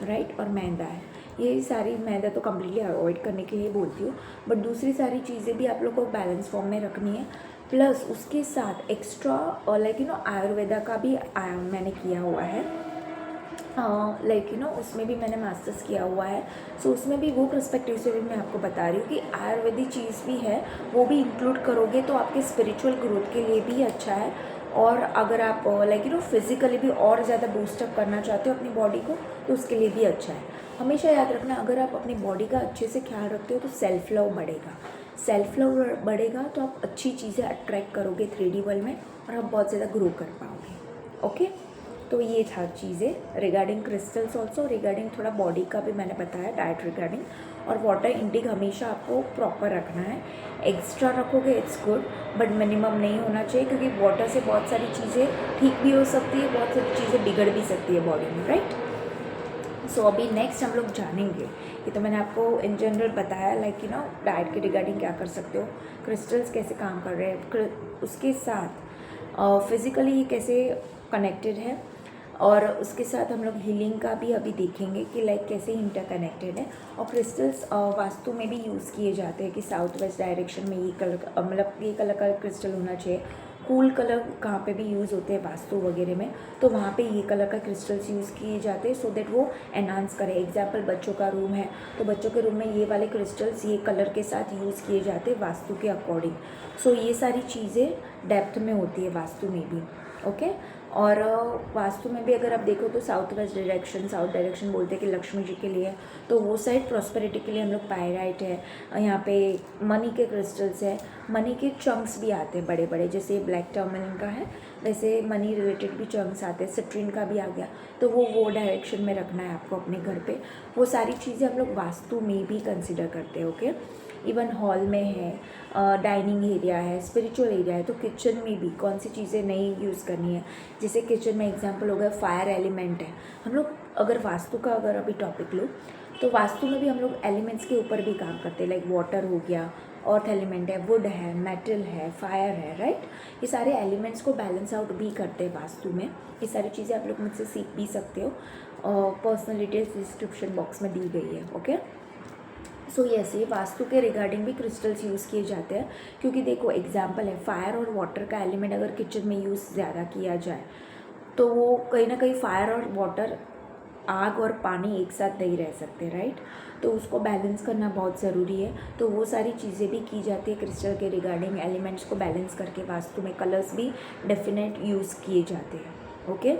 A: राइट, और मैदा है। ये सारी, मैदा तो कम्प्लीटली अवॉइड करने के लिए बोलती हूँ, बट दूसरी सारी चीज़ें भी आप लोग को बैलेंस फॉर्म में रखनी है। प्लस उसके साथ एक्स्ट्रा लाइक आयुर्वेदा का भी मैंने किया हुआ है, लाइक उसमें भी मैंने मास्टर्स किया हुआ है। सो उसमें भी वो पर्सपेक्टिव से भी मैं आपको बता रही हूँ कि आयुर्वेदिक चीज़ भी है, वो भी इंक्लूड करोगे तो आपके स्पिरिचुअल ग्रोथ के लिए भी अच्छा है। और अगर आप लाइक फिज़िकली भी और ज़्यादा बूस्टअप करना चाहते हो अपनी बॉडी को तो उसके लिए भी अच्छा है। हमेशा याद रखना, अगर आप अपनी बॉडी का अच्छे से ख्याल रखते हो तो सेल्फ लव बढ़ेगा। सेल्फ लव बढ़ेगा तो आप अच्छी चीज़ें अट्रैक्ट करोगे 3D वर्ल्ड में और आप बहुत ज़्यादा ग्रो कर पाओगे। ओके, तो ये था चीज़ें रिगार्डिंग क्रिस्टल्स ऑल्सो, रिगार्डिंग थोड़ा बॉडी का भी मैंने बताया, डाइट रिगार्डिंग। और वाटर इंटेक हमेशा आपको प्रॉपर रखना है। एक्स्ट्रा रखोगे इट्स गुड, बट मिनिमम नहीं होना चाहिए, क्योंकि वाटर से बहुत सारी चीज़ें ठीक भी हो सकती है, बहुत सारी चीज़ें बिगड़ भी सकती है बॉडी में, राइट। सो अभी नेक्स्ट हम लोग जानेंगे, ये तो मैंने आपको इन जनरल बताया लाइक डाइट के रिगार्डिंग क्या कर सकते हो, क्रिस्टल्स कैसे काम कर रहे हैं, उसके साथ फिज़िकली ये कैसे कनेक्टेड है, और उसके साथ हम लोग हीलिंग का भी अभी देखेंगे कि लाइक कैसे इंटरकनेक्टेड है। और क्रिस्टल्स वास्तु में भी यूज़ किए जाते हैं कि साउथ वेस्ट डायरेक्शन में ये कलर, मतलब ये कलर का क्रिस्टल होना चाहिए। कूल कलर कहाँ पे भी यूज़ होते हैं वास्तु वगैरह में, तो वहाँ पे ये कलर का क्रिस्टल्स यूज़ किए जाते हैं, सो दैट वो एनहांस करे। एग्जाम्पल, बच्चों का रूम है तो बच्चों के रूम में ये वाले क्रिस्टल्स ये कलर के साथ यूज़ किए जाते हैं वास्तु के अकॉर्डिंग। सो ये सारी चीज़ें डेप्थ में होती है वास्तु में भी, ओके। और वास्तु में भी अगर आप देखो तो south west direction, south direction बोलते हैं कि लक्ष्मी जी के लिए, तो वो साइड प्रॉस्पेरिटी के लिए हम लोग पायराइट है, यहाँ पे मनी के क्रिस्टल्स है, मनी के चंक्स भी आते हैं बड़े बड़े, जैसे ब्लैक टर्मलिन का है वैसे मनी रिलेटेड भी चंक्स आते हैं, सिट्रीन का भी आ गया, तो वो डायरेक्शन में रखना है आपको अपने घर पे। वो सारी चीज़ें हम लोग वास्तु में भी कंसिडर करते हैं, ओके। इवन हॉल में है, डाइनिंग एरिया है, स्पिरिचुअल एरिया है, तो किचन में भी कौन सी चीज़ें नहीं यूज़ करनी है। जैसे किचन में एग्जांपल हो गया फायर एलिमेंट है, हम लोग अगर वास्तु का अगर अभी टॉपिक लो तो वास्तु में भी हम लोग एलिमेंट्स के ऊपर भी काम करते हैं, लाइक वाटर हो गया, अर्थ एलिमेंट है, वुड है, मेटल है, फायर है, राइट। ये सारे एलिमेंट्स को बैलेंस आउट भी करते हैं वास्तु में। ये सारी चीज़ें आप लोग मुझसे सीख भी सकते हो, पर्सनल डिटेल्स डिस्क्रिप्शन बॉक्स में दी गई है, ओके। सो यस, ये वास्तु के रिगार्डिंग भी क्रिस्टल्स यूज़ किए जाते हैं, क्योंकि देखो एग्जांपल है, फायर और वाटर का एलिमेंट अगर किचन में यूज़ ज़्यादा किया जाए तो वो कहीं ना कहीं फायर और वाटर, आग और पानी एक साथ नहीं रह सकते, राइट। तो उसको बैलेंस करना बहुत ज़रूरी है, तो वो सारी चीज़ें भी की जाती है क्रिस्टल के रिगार्डिंग, एलिमेंट्स को बैलेंस करके वास्तु में कलर्स भी डेफिनेट यूज़ किए जाते हैं, ओके।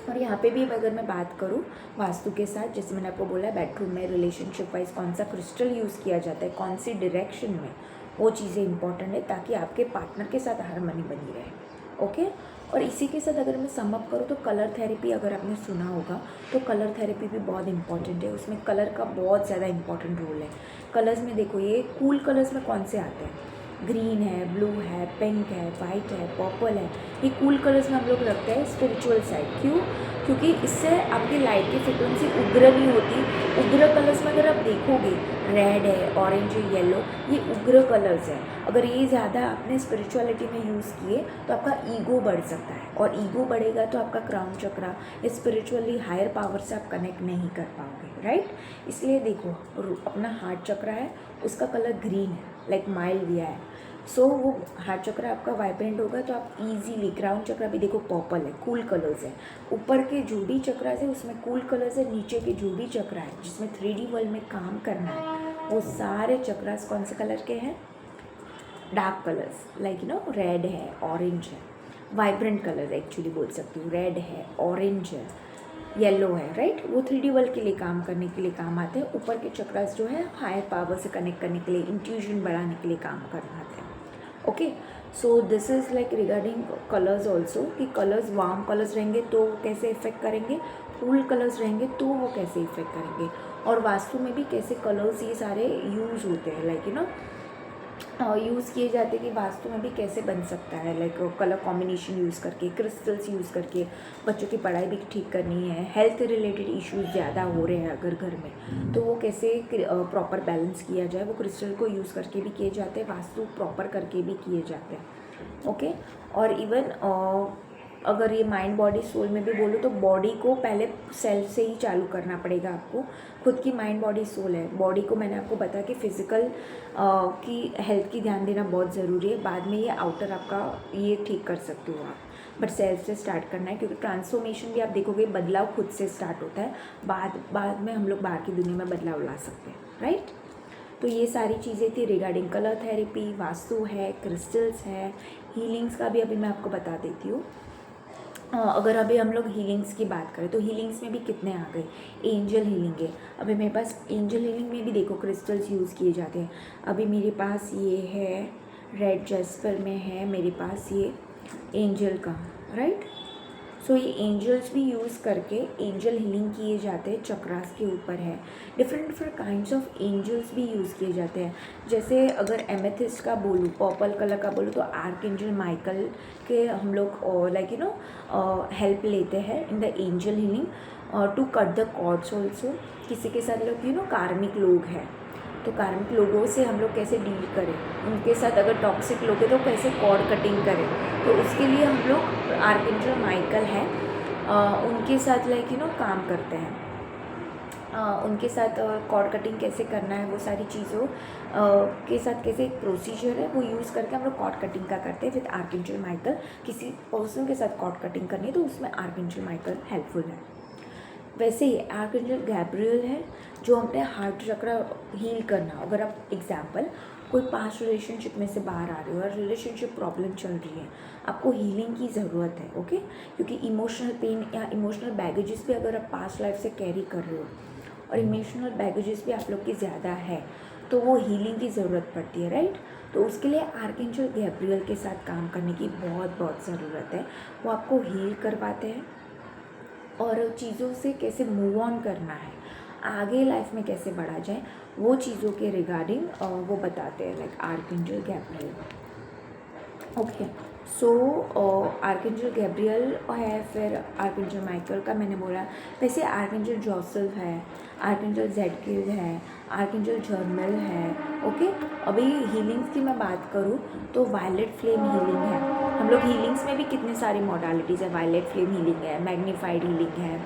A: और यहाँ पे भी अगर मैं बात करूँ वास्तु के साथ, जैसे मैंने आपको बोला बेडरूम में रिलेशनशिप वाइज कौन सा क्रिस्टल यूज़ किया जाता है, कौन सी डायरेक्शन में, वो चीज़ें इंपॉर्टेंट है ताकि आपके पार्टनर के साथ हार्मनी बनी रहे, ओके। और इसी के साथ अगर मैं समअप करूँ तो कलर थेरेपी अगर आपने सुना होगा तो कलर थेरेपी भी बहुत इंपॉर्टेंट है, उसमें कलर का बहुत ज़्यादा इंपॉर्टेंट रोल है। कलर्स में देखो, ये कूल कलर्स में कौन से आते हैं, ग्रीन है, ब्लू है, पिंक है, वाइट है, पर्पल है, ये कूल कलर्स में हम लोग रखते हैं स्पिरिचुअल साइड। क्यों? क्योंकि इससे आपकी लाइट की फ्रिक्वेंसी उग्र नहीं होती। उग्र कलर्स में अगर आप देखोगे, रेड है, ऑरेंज है, येलो, ये उग्र कलर्स है। अगर ये ज़्यादा आपने स्पिरिचुअलिटी में यूज़ किए तो आपका ईगो बढ़ सकता है, और ईगो बढ़ेगा तो आपका क्राउन चक्रा या स्पिरिचुअली हायर पावर से आप कनेक्ट नहीं कर पाओगे, राइट। इसलिए देखो, अपना हार्ट चक्रा है, उसका कलर ग्रीन है, लाइक माइल्ड दिया है, सो वो हार्ट चक्र आपका वाइब्रेंट होगा तो आप इजीली, क्राउन चक्र भी देखो पर्पल है, कूल कलर्स है, ऊपर के जो भी चक्र है उसमें कूल कलर्स है, नीचे के जो भी चक्र है जिसमें 3D वर्ल्ड में काम करना है वो सारे चक्रास कौन से कलर के हैं, डार्क कलर्स, लाइक रेड है, ऑरेंज है, वाइब्रेंट कलर एक्चुअली बोल सकती हूँ, रेड है, ऑरेंज है, येलो है, राइट, वो 3D वर्ल्ड के लिए काम करने के लिए काम आते हैं। ऊपर के चक्रास जो है हायर पावर से कनेक्ट करने के लिए, इंट्यूजन बढ़ाने के लिए काम करना आते हैं। Okay, so this is like regarding colours also, कि कलर्स वार्म कलर्स रहेंगे तो वो कैसे इफेक्ट करेंगे, कूल कलर्स रहेंगे तो वो कैसे इफेक्ट करेंगे, और वास्तु में भी कैसे कलर्स ये सारे यूज़ होते हैं, लाइक यू नो यूज़ किए जाते हैं कि वास्तु में भी कैसे बन सकता है, लाइक कलर कॉम्बिनेशन यूज़ करके, क्रिस्टल्स यूज़ करके। बच्चों की पढ़ाई भी ठीक करनी है, हेल्थ रिलेटेड इश्यूज ज़्यादा हो रहे हैं अगर घर में, तो वो कैसे प्रॉपर बैलेंस किया जाए, वो क्रिस्टल को यूज़ करके भी किए जाते हैं, वास्तु प्रॉपर करके भी किए जाते हैं। ओके, और इवन अगर ये माइंड बॉडी सोल में भी बोलूँ तो बॉडी को पहले सेल्फ से ही चालू करना पड़ेगा आपको। खुद की माइंड बॉडी सोल है। बॉडी को मैंने आपको बताया कि फिज़िकल की हेल्थ की ध्यान देना बहुत ज़रूरी है, बाद में ये आउटर आपका ये ठीक कर सकते हो आप, बट सेल्फ से स्टार्ट करना है, क्योंकि ट्रांसफॉर्मेशन भी आप देखोगे बदलाव खुद से स्टार्ट होता है, बाद में हम लोग बाहर की दुनिया में बदलाव ला सकते हैं, राइट। तो ये सारी चीज़ें थी रिगार्डिंग कलर थेरेपी, वास्तु है, क्रिस्टल्स है, हीलिंग्स का भी अभी मैं आपको बता देती हूँ। अगर अभी हम लोग हीलिंग्स की बात करें तो हीलिंग्स में भी कितने आ गए, एंजल हीलिंग है। अभी मेरे पास एंजल हीलिंग में भी देखो क्रिस्टल्स यूज़ किए जाते हैं। अभी मेरे पास ये है रेड जेस्पर में है मेरे पास ये एंजल का, राइट। सो ये एंजल्स भी यूज़ करके एंजल हीलिंग किए जाते हैं, चक्रास के ऊपर है। डिफरेंट काइंड्स ऑफ एंजल्स भी यूज़ किए जाते हैं। जैसे अगर एमेथिस्ट का बोलूँ, पर्पल कलर का बोलूँ, तो आर्क एंजल माइकल के हम लोग लाइक यू नो हेल्प लेते हैं in the angel healing to cut the cords also. किसी के साथ लोग यू नो कार्मिक लोग हैं, तो कार्मिक लोगों से हम लोग कैसे डील करें, उनके साथ अगर टॉक्सिक लोग हैं तो कैसे कॉर्ड कटिंग करें, तो उसके लिए हम लोग आर्कएंजल माइकल है उनके साथ लाइक यू नो काम करते हैं। उनके साथ कॉर्ड कटिंग कैसे करना है, वो सारी चीज़ों के साथ कैसे एक प्रोसीजर है वो यूज़ करके हम लोग कॉर्ड कटिंग का करते हैं विद आर्कएंजल माइकल। किसी पर्सन के साथ कॉर्ड कटिंग करनी है तो उसमें आर्कएंजल माइकल हेल्पफुल है। वैसे ही आर्कएंजल गैब्रियल है जो अपने हार्ट चक्र हील करना। अगर आप एग्जाम्पल कोई पास्ट रिलेशनशिप में से बाहर आ रहे हो और रिलेशनशिप प्रॉब्लम चल रही है, आपको हीलिंग की ज़रूरत है, ओके। क्योंकि इमोशनल पेन या इमोशनल बैगेजेस भी अगर आप पास्ट लाइफ से कैरी कर रहे हो और इमोशनल बैगेजेस भी आप लोग की ज़्यादा है, तो वो हीलिंग की ज़रूरत पड़ती है, राइट। तो उसके लिए आर्कएंजल गैब्रियल के साथ काम करने की बहुत ज़रूरत है। वो आपको हील करवाते हैं और चीज़ों से कैसे मूव ऑन करना है, आगे लाइफ में कैसे बढ़ा जाए, वो चीज़ों के रिगार्डिंग वो बताते हैं, लाइक आर्कएंजल गैब्रियल। ओके, सो आर्कएंजल गैब्रियल है, फिर आर्कएंजल माइकल का मैंने बोला। वैसे आर्कएंजल जोसेफ है, आर्कएंजल ज़ेडकिएल है, आर्कएंजल जर्नल है, ओके। अभी हीलिंग्स की मैं बात करूँ तो वायलेट फ्लेम हीलिंग है। हम लोग हीलिंग्स में भी कितने सारी मॉडलिटीज़ है, वायलेट फ्लेम हीलिंग है, मैग्नीफाइड हीलिंग है,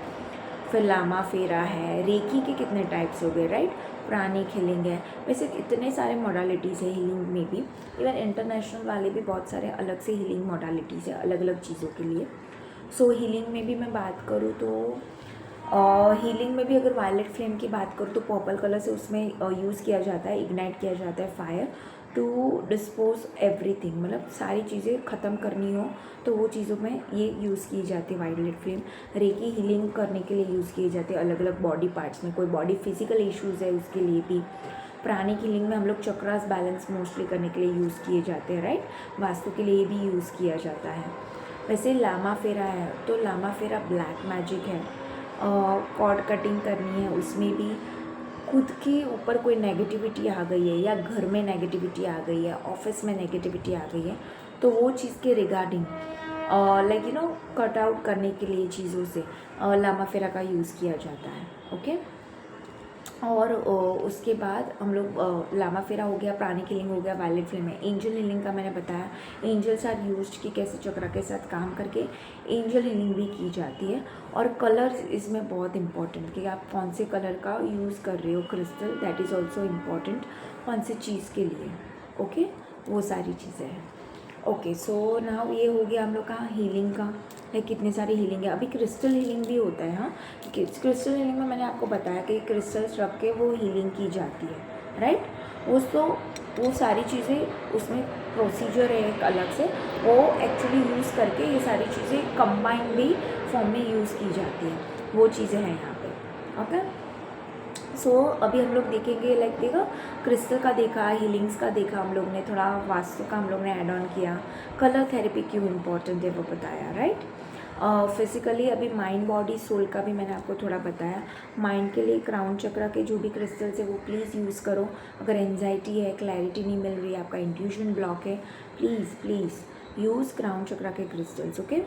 A: फिर लामा फेरा है, रेकी के कितने टाइप्स हो गए, राइट, प्राणिक हीलिंग है। वैसे इतने सारे मॉडलिटीज़ है हीलिंग में भी। इवन इंटरनेशनल वाले भी बहुत सारे अलग से हीलिंग मॉडलिटीज़ है अलग अलग चीज़ों के लिए। सो हीलिंग में भी मैं बात करूँ तो हीलिंग में भी अगर वायलेट फ्लेम की बात करूँ तो पर्पल कलर से उसमें यूज़ किया जाता है, इग्नाइट किया जाता है फायर टू डिस्पोज एवरीथिंग, मतलब सारी चीज़ें ख़त्म करनी हो तो वो चीज़ों में ये यूज़ की जाती है वायलेट फ्लेम। रेकी हीलिंग करने के लिए यूज़ किए जाते हैं अलग अलग बॉडी पार्ट्स में, कोई बॉडी फिजिकल इश्यूज़ है उसके लिए भी। प्राणिक हीलिंग में हम लोग चक्रास बैलेंस मोस्टली करने के लिए यूज़ किए जाते हैं, राइट। वास्तु के लिए भी यूज़ किया जाता है। वैसे लामा फेरा है तो लामा फेरा ब्लैक मैजिक है, कॉर्ड कटिंग करनी है, उसमें भी खुद के ऊपर कोई नेगेटिविटी आ गई है या घर में नेगेटिविटी आ गई है, ऑफिस में नेगेटिविटी आ गई है, तो वो चीज़ के regarding like you know cut out करने के लिए चीज़ों से लामा फेरा का यूज़ किया जाता है, ओके। और उसके बाद हम लोग लामा फेरा हो गया, प्राणिक हीलिंग हो गया, वायलेट फ्लेम है। एंजल हीलिंग का मैंने बताया, एंजल्स आर यूज्ड कि कैसे चक्रा के साथ काम करके एंजल हीलिंग भी की जाती है। और कलर्स इसमें बहुत इंपॉर्टेंट कि आप कौन से कलर का यूज़ कर रहे हो, crystal that is also important, कौन से चीज़ के लिए, ओके। वो सारी चीज़ें हैं, ओके। सो नाउ ये हो गया हम लोग का हीलिंग का, लाइक कितने सारी हीलिंग है। अभी क्रिस्टल हीलिंग भी होता है, हाँ। क्रिस्टल हीलिंग में मैंने आपको बताया कि क्रिस्टल्स रख के वो हीलिंग की जाती है, राइट। वो सारी चीज़ें उसमें प्रोसीजर है एक अलग से, वो एक्चुअली यूज़ करके ये सारी चीज़ें कंबाइन भी फॉर्म में यूज़ की जाती है। वो चीज़ें हैं यहाँ पे। ओके, सो अभी हम लोग देखेंगे लाइक देखा क्रिस्टल का देखा, हीलिंग्स का देखा, हम लोग ने थोड़ा वास्तु का हम लोग ने ऐड ऑन किया, कलर थेरेपी क्यों इम्पोर्टेंट है वो बताया, राइट। फिज़िकली अभी माइंड बॉडी सोल का भी मैंने आपको थोड़ा बताया। माइंड के लिए क्राउन चक्रा के जो भी क्रिस्टल्स है वो प्लीज़ यूज़ करो। अगर एंजाइटी है, क्लैरिटी नहीं मिल रही है, आपका इंट्यूशन ब्लॉक है, प्लीज़ यूज़ क्राउन चक्रा के क्रिस्टल्स, ओके।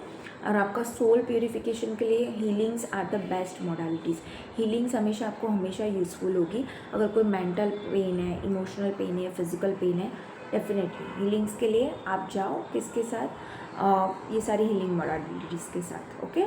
A: और आपका सोल प्यूरिफिकेशन के लिए healings are the best modalities. Healings हमेशा आपको हमेशा यूज़फुल होगी। अगर कोई मेंटल पेन है, इमोशनल पेन है, फिज़िकल पेन है, डेफिनेटली हीलिंग्स के लिए आप जाओ किसके साथ, ये सारी हीलिंग मोडालिटीज़ के साथ, ओके।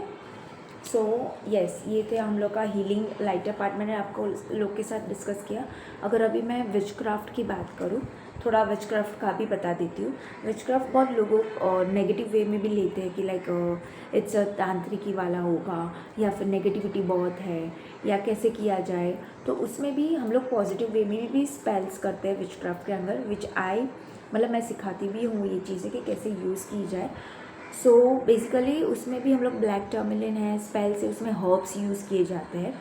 A: सो यस, ये थे हम लोग का हीलिंग लाइटर पार्ट, मैंने आपको लोग के साथ डिस्कस किया। अगर अभी मैं विचक्राफ्ट की बात करूँ, थोड़ा विचक्राफ्ट का भी बता देती हूँ। विचक्राफ्ट बहुत लोगों नेगेटिव वे में भी लेते हैं कि लाइक इट्स तांत्रिकी वाला होगा या फिर नेगेटिविटी बहुत है या कैसे किया जाए, तो उसमें भी हम लोग पॉजिटिव वे में भी स्पेल्स करते हैं विचक्राफ्ट के अंदर, विच आई मतलब मैं सिखाती भी हूँ ये चीज़ें कि कैसे यूज़ की जाए। सो बेसिकली उसमें भी हम लोग ब्लैक टर्मिलिन है, स्पेल से उसमें हर्ब्स यूज़ किए जाते हैं,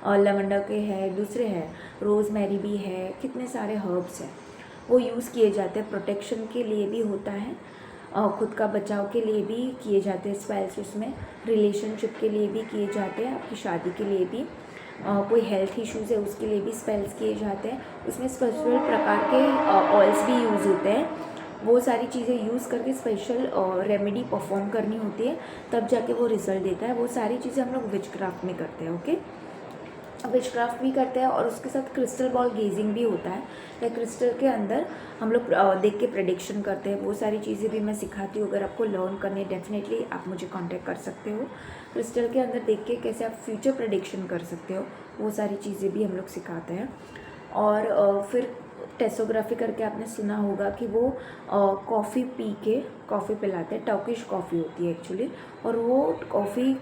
A: और लवेंडर के हैं, दूसरे हैं, रोज़मेरी भी है, कितने सारे हर्ब्स हैं वो यूज़ किए जाते हैं। प्रोटेक्शन के लिए भी होता है, खुद का बचाव के लिए भी किए जाते हैं स्पेल्स, उसमें रिलेशनशिप के लिए भी किए जाते हैं, आपकी शादी के लिए भी, कोई हेल्थ इश्यूज़ है उसके लिए भी स्पेल्स किए जाते हैं। उसमें स्पेशल प्रकार के ऑयल्स भी यूज़ होते हैं, वो सारी चीज़ें यूज़ करके स्पेशल रेमेडी परफॉर्म करनी होती है, तब जाके वो रिज़ल्ट देता है। वो सारी चीज़ें हम लोग विचक्राफ्ट में करते हैं, ओके। विचक्राफ्ट भी करते हैं और उसके साथ क्रिस्टल बॉल गेजिंग भी होता है, या क्रिस्टल के अंदर हम लोग देख के प्रेडिक्शन करते हैं। वो सारी चीज़ें भी मैं सिखाती हूँ। अगर आपको लर्न करनी है डेफिनेटली आप मुझे कांटेक्ट कर सकते हो। क्रिस्टल के अंदर देख के कैसे आप फ्यूचर प्रेडिक्शन कर सकते हो, वो सारी चीज़ें भी हम लोग सिखाते हैं। और फिर टेसोग्राफी करके आपने सुना होगा कि वो कॉफ़ी पी के कॉफ़ी पिलाते हैं, टर्किश कॉफ़ी होती है एक्चुअली, और वो कॉफ़ी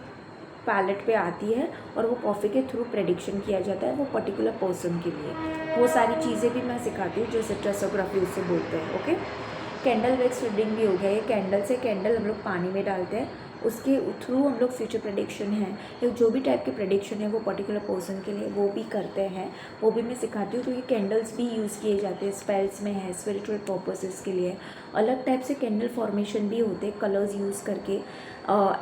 A: पैलेट पे आती है और वो कॉफ़ी के थ्रू प्रेडिक्शन किया जाता है वो पर्टिकुलर पर्सन के लिए। वो सारी चीज़ें भी मैं सिखाती हूँ जो टेसोग्राफी उससे बोलते हैं, ओके। कैंडल वैक्स रीडिंग भी हो गया, ये कैंडल से कैंडल हम लोग पानी में डालते हैं, उसके थ्रू हम लोग फ्यूचर प्रेडिक्शन है या जो भी टाइप के प्रेडिक्शन है वो पर्टिकुलर पर्सन के लिए वो भी करते हैं, वो भी मैं सिखाती हूँ। तो ये कैंडल्स भी यूज़ किए जाते हैं, स्पेल्स में है, स्पिरिचुअल पर्पसेस के लिए। अलग टाइप से कैंडल फॉर्मेशन भी होते हैं कलर्स यूज़ करके,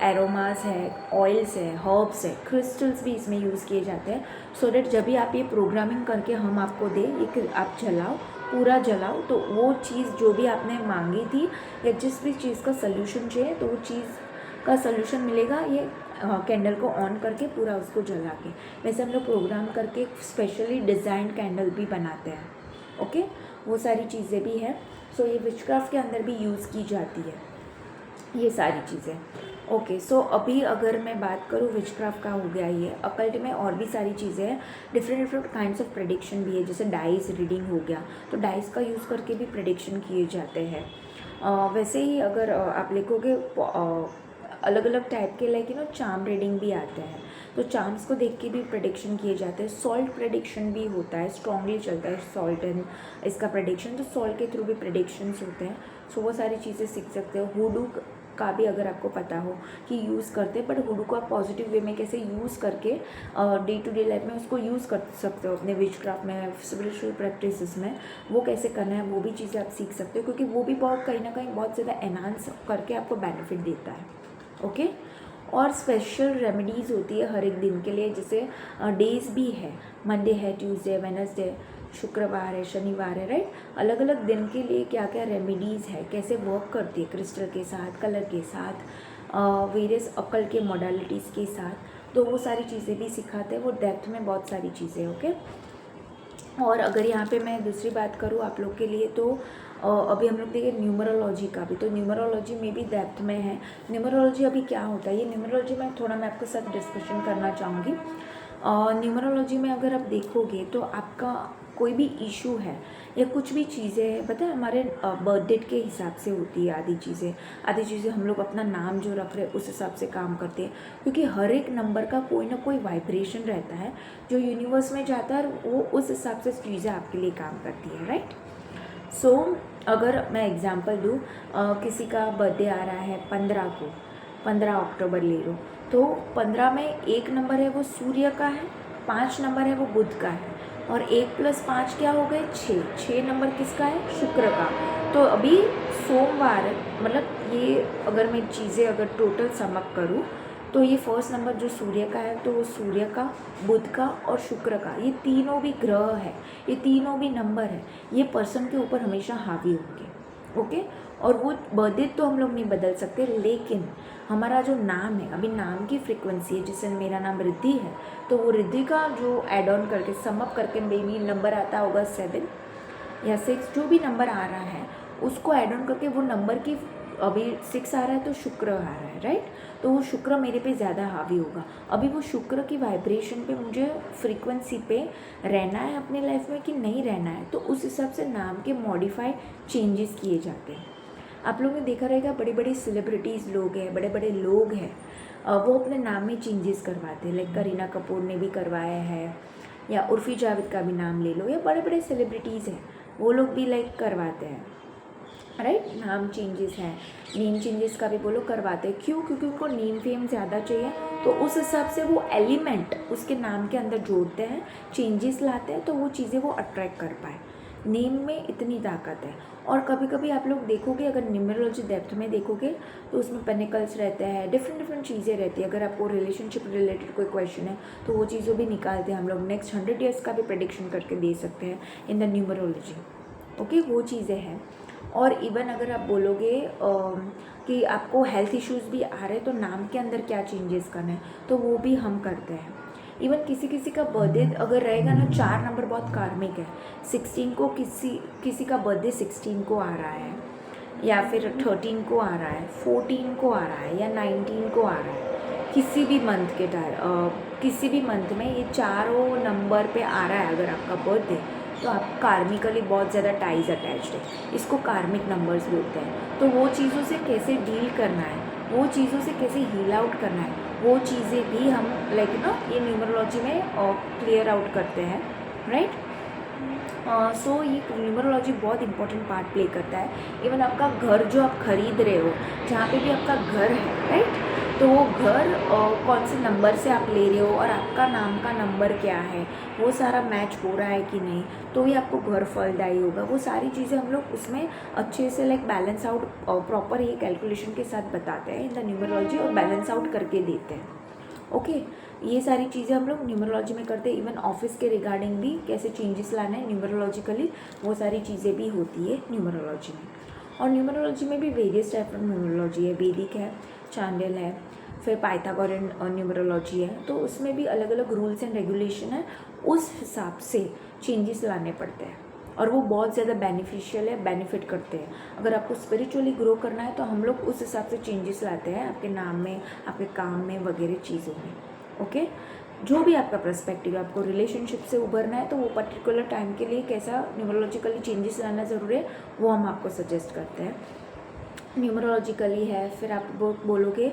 A: एरोमास है, ऑयल्स है, हर्ब्स है, क्रिस्टल्स भी इसमें यूज़ किए जाते हैं, सो डैट जब भी आप ये प्रोग्रामिंग करके हम आपको दें, ये आप जलाओ, पूरा जलाओ, तो वो चीज़ जो भी आपने मांगी थी या जिस भी चीज़ का सल्यूशन चाहिए तो वो चीज़ का सल्यूशन मिलेगा ये कैंडल को ऑन करके, पूरा उसको जला के। वैसे हम लोग प्रोग्राम करके स्पेशली डिज़ाइंड कैंडल भी बनाते हैं, ओके। वो सारी चीज़ें भी हैं। सो ये विचक्राफ्ट के अंदर भी यूज़ की जाती है ये सारी चीज़ें, ओके। सो अभी अगर मैं बात करूँ विचक्राफ्ट का हो गया ये, अकल्ट में और भी सारी चीज़ें हैं, डिफरेंट काइंड्स ऑफ प्रेडिक्शन भी है, जैसे डाइस रीडिंग हो गया, तो डाइस का यूज़ करके भी प्रेडिक्शन किए जाते हैं। वैसे ही अगर आप लिखोगे अलग अलग टाइप के लाइक चार्म रीडिंग भी आते हैं, तो चार्म्स को देख के भी प्रेडिक्शन किए जाते हैं। सॉल्ट प्रेडिक्शन भी होता है, स्ट्रांगली चलता है सॉल्ट एंड इसका प्रेडिक्शन, तो सॉल्ट के थ्रू भी प्रेडिक्शंस होते हैं। सो वो सारी चीज़ें सीख सकते हो। हुडू का भी अगर आपको पता हो कि यूज़ करते हैं, बट हुडू को आप पॉजिटिव वे में कैसे यूज़ करके डे टू डे लाइफ में उसको यूज़ कर सकते हो अपने विचक्राफ्ट में, स्पिरिचुअल प्रैक्टिसेस में, वो कैसे करना है वो भी चीज़ें आप सीख सकते हो, क्योंकि वो भी बहुत कहीं ना कहीं बहुत ज़्यादा एनहांस करके आपको बेनिफिट देता है, ओके। और स्पेशल रेमेडीज़ होती है हर एक दिन के लिए, जैसे डेज़ भी है, मंडे है, ट्यूसडे, वेडनेसडे, शुक्रवार है, शनिवार है, राइट। अलग अलग दिन के लिए क्या क्या रेमेडीज़ है, कैसे वर्क करती है क्रिस्टल के साथ, कलर के साथ, वेरियस अकल के मॉडलिटीज़ के साथ, तो वो सारी चीज़ें भी सिखाते हैं, वो डेप्थ में बहुत सारी चीज़ें, ओके। और अगर यहाँ पे मैं दूसरी बात करूँ आप लोग के लिए, तो अभी हम लोग देखें न्यूमरोलॉजी का भी, तो न्यूमरोलॉजी में भी डेप्थ में है। न्यूमरोलॉजी अभी क्या होता है, ये न्यूमरोलॉजी में थोड़ा मैं आपके साथ डिस्कशन करना चाहूँगी। न्यूमरोलॉजी में अगर आप देखोगे तो आपका कोई भी इशू है या कुछ भी चीज़ें हैं, पता है हमारे बर्थ डेट के हिसाब से होती है आधी चीज़ें हम लोग अपना नाम जो रख रहे हैं उस हिसाब से काम करते हैं, क्योंकि हर एक नंबर का कोई ना कोई वाइब्रेशन रहता है जो यूनिवर्स में जाता है, वो उस हिसाब से चीज़ें आपके लिए काम करती है, राइट। सो अगर मैं एग्जांपल दूँ, किसी का बर्थडे आ रहा है 15 को, 15 अक्टूबर ले लो, तो 15 में एक नंबर है वो सूर्य का है, 5 नंबर है वो बुध का है, और 1 + 5 क्या हो गए 6 नंबर किसका है शुक्र का। तो अभी सोमवार मतलब ये अगर मैं चीज़ें अगर टोटल समअप करूँ तो ये फर्स्ट नंबर जो सूर्य का है तो वो सूर्य का, बुध का और शुक्र का, ये तीनों भी ग्रह है, ये तीनों भी नंबर है, ये पर्सन के ऊपर हमेशा हावी होंगे। ओके, और वो बर्थडे तो हम लोग नहीं बदल सकते, लेकिन हमारा जो नाम है, अभी नाम की फ्रीक्वेंसी है, जैसे मेरा नाम रिद्धि है, तो वो रिद्धि का जो एड ऑन करके समअप करके मेबी नंबर आता होगा 7 या 6, जो भी नंबर आ रहा है उसको ऐड ऑन करके वो नंबर की, अभी 6 आ रहा है तो शुक्र आ रहा है, राइट, तो वो शुक्र मेरे पे ज़्यादा हावी होगा। अभी वो शुक्र की वाइब्रेशन पे मुझे फ्रीक्वेंसी पे रहना है अपनी लाइफ में कि नहीं रहना है, तो उस हिसाब से नाम के मॉडिफाई चेंजेस किए जाते हैं। आप लोगों ने देखा रहेगा बड़ी बड़ी सेलिब्रिटीज़ लोग हैं, बड़े बड़े लोग हैं, वो अपने नाम में चेंजेस करवाते हैं, लाइक करीना कपूर ने भी करवाया है, या उर्फी जावेद का भी नाम ले लो, या बड़े बड़े सेलिब्रिटीज़ हैं वो लोग भी लाइक करवाते हैं, राइट, नाम चेंजेस हैं, नेम चेंजेस का भी वो लोग करवाते हैं। क्यों? क्योंकि उनको नेम फेम ज़्यादा चाहिए, तो उस हिसाब से वो एलिमेंट उसके नाम के अंदर जोड़ते हैं, चेंजेस लाते हैं, तो वो चीज़ें वो अट्रैक्ट कर पाए। नेम में इतनी ताकत है। और कभी कभी आप लोग देखोगे, अगर न्यूमरोलॉजी डेप्थ में देखोगे तो उसमें पेनिकल्स रहते हैं, डिफरेंट चीज़ें रहती है। अगर आपको रिलेशनशिप रिलेटेड कोई क्वेश्चन है तो वो चीज़ों भी निकालते हैं हम लोग, नेक्स्ट 100 ईयर्स का भी प्रेडिक्शन करके दे सकते हैं इन द न्यूमरोलॉजी। ओके, वो चीज़ें हैं। और इवन अगर आप बोलोगे कि आपको हेल्थ इश्यूज़ भी आ रहे हैं तो नाम के अंदर क्या चेंजेस करना है, तो वो भी हम करते हैं। इवन किसी किसी का बर्थडे अगर रहेगा ना, 4 नंबर बहुत कार्मिक है, 16 को किसी का बर्थडे 16 को आ रहा है, या फिर 13 को आ रहा है, 14 को आ रहा है, या 19 को आ रहा है, किसी भी मंथ के किसी भी मंथ में ये चारों नंबर पे आ रहा है अगर आपका बर्थडे, तो आप कार्मिकली बहुत ज़्यादा टाइज अटैच्ड है, इसको कार्मिक नंबर्स बोलते हैं। तो वो चीज़ों से कैसे डील करना है, वो चीज़ों से कैसे हील आउट करना है, वो चीज़ें भी हम लाइक ये न्यूमरोलॉजी में क्लियर आउट करते हैं, राइट। सो ये न्यूमरोलॉजी बहुत इंपॉर्टेंट पार्ट प्ले करता है। इवन आपका घर जो आप खरीद रहे हो, जहाँ पे भी आपका घर है, राइट, तो वो घर कौन से नंबर से आप ले रहे हो और आपका नाम का नंबर क्या है, वो सारा मैच हो रहा है कि नहीं, तो ही आपको घर फलदायी होगा। वो सारी चीज़ें हम लोग उसमें अच्छे से लाइक बैलेंस आउट प्रॉपर ये कैलकुलेशन के साथ बताते हैं इन द न्यूमरोलॉजी, और बैलेंस आउट करके देते हैं। ओके, ये सारी चीज़ें हम लोग न्यूमरोलॉजी में करते हैं। इवन ऑफिस के रिगार्डिंग भी कैसे चेंजेस लाना है न्यूमरोलॉजिकली, वो सारी चीज़ें भी होती है न्यूमरोलॉजी में। और न्यूमरोलॉजी में भी वेरियस टाइप ऑफ न्यूमरोलॉजी है, वैदिक है, चांडिल है, फिर पाइथागोरन न्यूमरोलॉजी है, तो उसमें भी अलग अलग रूल्स एंड रेगुलेशन है, उस हिसाब से चेंजेस लाने पड़ते हैं, और वो बहुत ज़्यादा बेनिफिशियल है, बेनिफिट करते हैं। अगर आपको स्पिरिचुअली ग्रो करना है तो हम लोग उस हिसाब से चेंजेस लाते हैं आपके नाम में, आपके काम में, वगैरह चीज़ों में। ओके, जो भी आपका पर्सपेक्टिव है, आपको रिलेशनशिप से उभरना है तो वो पर्टिकुलर टाइम के लिए कैसा न्यूमरोलॉजिकली चेंजेस लाना ज़रूरी है, वो हम आपको सजेस्ट करते हैं। न्यूमरोलॉजिकली है, फिर आप बोलोगे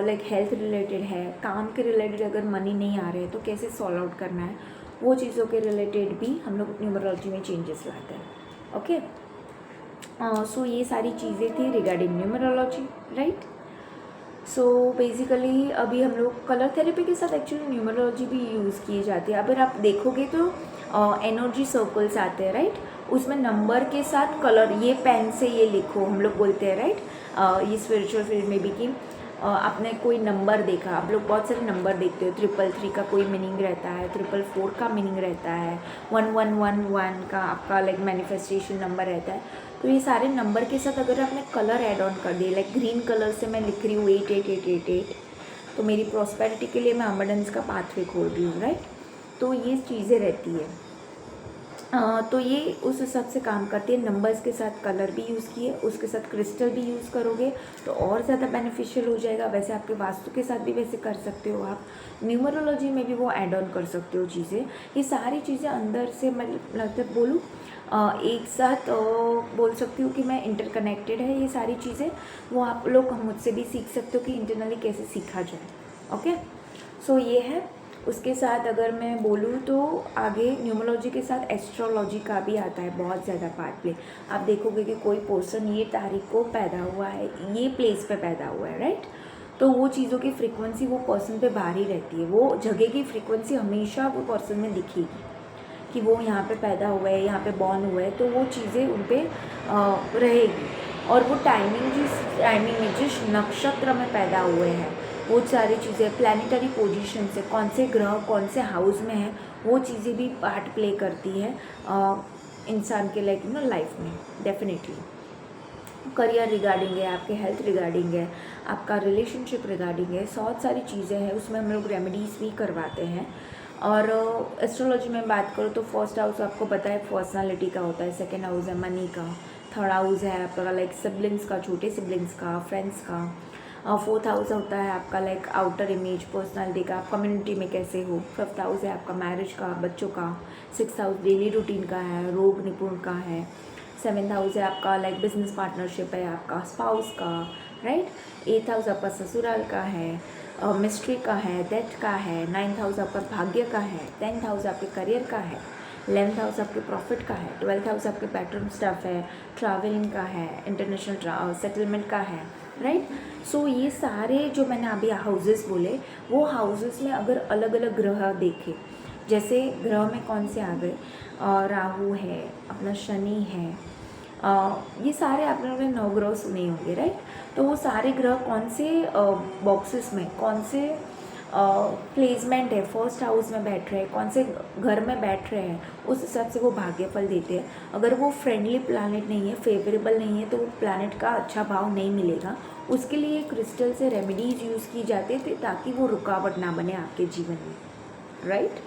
A: लाइक हेल्थ रिलेटेड है, काम के रिलेटेड अगर मनी नहीं आ रहे तो कैसे सॉल्व आउट करना है, वो चीज़ों के रिलेटेड भी हम लोग न्यूमरोलॉजी में चेंजेस लाते हैं। ओके, सो ये सारी चीज़ें थी regarding numerology, right. So basically अभी हम लोग कलर थेरेपी के साथ एक्चुअली न्यूमरोलॉजी भी यूज़ की जाती है। अगर आप देखोगे तो एनर्जी सर्कल्स आते हैं, राइट, उसमें नंबर के साथ कलर, ये पेन से ये लिखो हम लोग बोलते हैं, राइट। ये स्पिरिचुअल फील्ड में भी कि आपने कोई नंबर देखा, आप लोग बहुत सारे नंबर देखते हो, 333 का कोई मीनिंग रहता है, 444 का मीनिंग रहता है, 1111 का आपका लाइक मैनिफेस्टेशन नंबर रहता है। तो ये सारे नंबर के साथ अगर आपने कलर ऐड ऑन कर दिए, लाइक ग्रीन कलर से मैं लिख रही हूँ 88888, तो मेरी प्रॉस्पेरिटी के लिए मैं अबंडेंस का पाथवे खोल रही हूँ, राइट। तो ये चीज़ें रहती है। तो ये उस हिसाब से काम करती है। नंबर्स के साथ कलर भी यूज़ किए, उसके साथ क्रिस्टल भी यूज़ करोगे तो और ज़्यादा बेनिफिशियल हो जाएगा। वैसे आपके वास्तु के साथ भी वैसे कर सकते हो आप, न्यूमरोलॉजी में भी वो ऐड ऑन कर सकते हो चीज़ें। ये सारी चीज़ें अंदर से मैं मतलब बोलूँ एक साथ बोल सकती हूँ कि मैं इंटरकनेक्टेड है ये सारी चीज़ें। वो आप लोग मुझसे भी सीख सकते हो कि इंटरनली कैसे सीखा जाए। ओके, सो ये है। उसके साथ अगर मैं बोलूँ तो आगे न्यूमरोलॉजी के साथ एस्ट्रोलॉजी का भी आता है बहुत ज़्यादा पार्ट प्ले। आप देखोगे कि कोई पर्सन ये तारीख को पैदा हुआ है, ये प्लेस पे पैदा हुआ है, राइट, तो वो चीज़ों की फ्रीक्वेंसी वो पर्सन पे भारी रहती है, वो जगह की फ्रीक्वेंसी हमेशा वो पर्सन में दिखेगी कि वो यहाँ पे पैदा हुआ है, यहाँ पे बॉर्न हुआ है, तो वो चीज़ें उन पर रहेगी। और वो टाइमिंग में जिस नक्षत्र में पैदा हुए हैं वो सारी चीज़ें, प्लानिटरी पोजीशन से कौन से ग्रह कौन से हाउस में है, वो चीज़ें भी पार्ट प्ले करती है इंसान के लाइफ में डेफिनेटली। करियर रिगार्डिंग है, आपके हेल्थ रिगार्डिंग है, आपका रिलेशनशिप रिगार्डिंग है, बहुत सारी चीज़ें हैं, उसमें हम लोग रेमेडीज़ भी करवाते हैं। और एस्ट्रोलॉजी में बात करूँ तो फर्स्ट हाउस आपको पता है पर्सनालिटी का होता है, सेकेंड हाउस है मनी का, थर्ड हाउस है आपका सिबलिंग्स का, छोटे सिबलिंग्स का, फ्रेंड्स का, फोर्थ हाउस होता है आपका आउटर इमेज पर्सनालिटी का, आप कम्युनिटी में कैसे हो, फिफ्थ हाउस है आपका मैरिज का, बच्चों का, सिक्स हाउस डेली रूटीन का है, रोग निपुण का है, सेवेंथ हाउस है आपका बिजनेस पार्टनरशिप है आपका, स्पाउस का, राइट। एथ हाउस आपका ससुराल का है, मिस्ट्री का है, डेथ का है, नाइन्थ हाउस आपका भाग्य का है, टेंथ हाउस आपके करियर का है, 11th हाउस आपके प्रॉफिट का है, 12th हाउस आपके पैटर्न स्टफ है, ट्रैवलिंग का है, इंटरनेशनल सेटलमेंट का है, राइट। सो ये सारे जो मैंने अभी हाउसेस बोले, वो हाउसेस में अगर अलग अलग ग्रह देखे, जैसे ग्रह में कौन से आ गए, राहु है, अपना शनि है, ये सारे आप लोगों ने 9 ग्रह सुने होंगे, राइट। तो वो सारे ग्रह कौन से बॉक्सेस में, कौन से प्लेसमेंट है, फर्स्ट हाउस में बैठ रहे हैं, कौन से घर में बैठ रहे हैं, उस हिसाब से वो भाग्यफल देते हैं। अगर वो फ्रेंडली प्लानट नहीं है, फेवरेबल नहीं है, तो वो प्लानट का अच्छा भाव नहीं मिलेगा। उसके लिए क्रिस्टल से रेमेडीज यूज़ की जाती है ताकि वो रुकावट ना बने आपके जीवन में, राइट।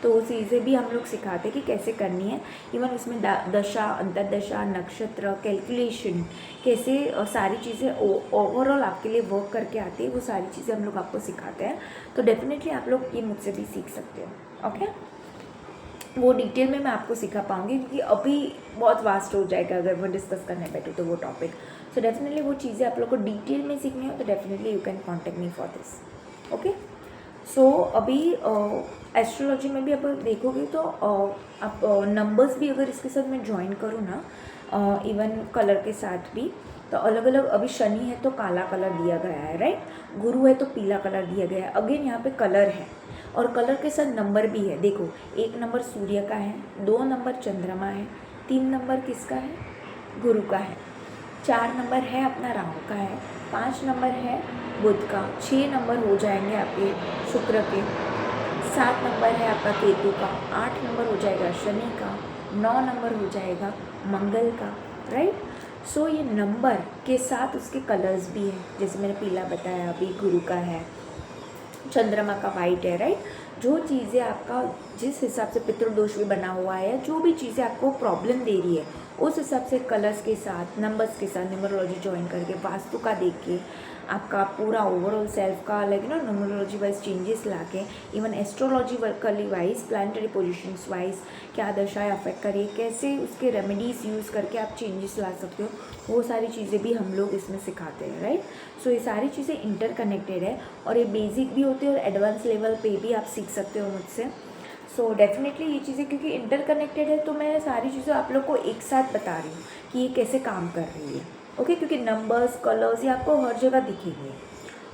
A: तो वो चीज़ें भी हम लोग सिखाते हैं कि कैसे करनी है। इवन उसमें दशा, अंतरदशा, नक्षत्र, कैलकुलेशन, कैसे सारी चीज़ें ओवरऑल आपके लिए वर्क करके आती है, वो सारी चीज़ें हम लोग आपको सिखाते हैं। तो डेफिनेटली आप लोग ये मुझसे भी सीख सकते हो, ओके। वो डिटेल में मैं आपको सिखा पाऊँगी क्योंकि अभी बहुत वास्ट हो जाएगा अगर मैं डिस्कस करने बैठूँ तो वो टॉपिक। सो डेफिनेटली वो चीज़ें आप लोग को डिटेल में सीखनी हो तो definitely you can contact me for this, okay. So अभी एस्ट्रोलॉजी में भी आप देखोगे तो आप नंबर्स भी अगर इसके साथ मैं ज्वाइन करूँ ना, इवन कलर के साथ भी, तो अलग अलग, अभी शनि है तो काला कलर दिया गया है, राइट। गुरु है तो पीला कलर दिया गया है। अगेन यहाँ पे कलर है और कलर के साथ नंबर भी है। देखो, 1 नंबर सूर्य का है, 2 नंबर चंद्रमा है, 3 नंबर किसका है, गुरु का है, 4 नंबर है अपना राहु का है, 5 नंबर है बुध का, 6 नंबर हो जाएंगे आपके शुक्र के, 7 नंबर है आपका केतु का, 8 नंबर हो जाएगा शनि का, 9 नंबर हो जाएगा मंगल का, राइट। सो ये नंबर के साथ उसके कलर्स भी हैं, जैसे मैंने पीला बताया, अभी गुरु का है, चंद्रमा का वाइट है, राइट। जो चीज़ें आपका जिस हिसाब से पितृदोष भी बना हुआ है, जो भी चीज़ें आपको प्रॉब्लम दे रही है, उस हिसाब से कलर्स के साथ, नंबर्स के साथ, न्यूमरोलॉजी ज्वाइन करके, वास्तु का देख के, आपका पूरा ओवरऑल सेल्फ का न्यूमरोलॉजी वाइज चेंजेस लाके, even astrology weekly wise, planetary positions wise क्या दशाएं अफेक्ट करिए, कैसे उसके रेमेडीज़ यूज़ करके आप चेंजेस ला सकते हो, वो सारी चीज़ें भी हम लोग इसमें सिखाते हैं, राइट। सो ये सारी चीज़ें इंटरकनेक्टेड है और ये बेसिक भी होती है और एडवांस लेवल पे भी आप सीख सकते हो मुझसे। सो डेफिनेटली ये चीज़ें क्योंकि इंटरकनेक्टेड है तो मैं सारी चीज़ें आप लोग को एक साथ बता रही हूँ कि ये कैसे काम कर रही है, ओके। क्योंकि नंबर्स, कलर्स ये आपको हर जगह दिखेंगे।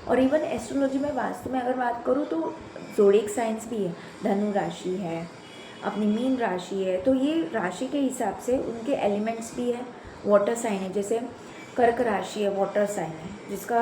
A: और इवन एस्ट्रोलॉजी में, वास्तु में अगर बात करूँ तो ज़ोडिएक साइंस भी है, धनु राशि है, अपनी मीन राशि है, तो ये राशि के हिसाब से उनके एलिमेंट्स भी है। वाटर साइन है, जैसे कर्क राशि है, वाटर साइन है, जिसका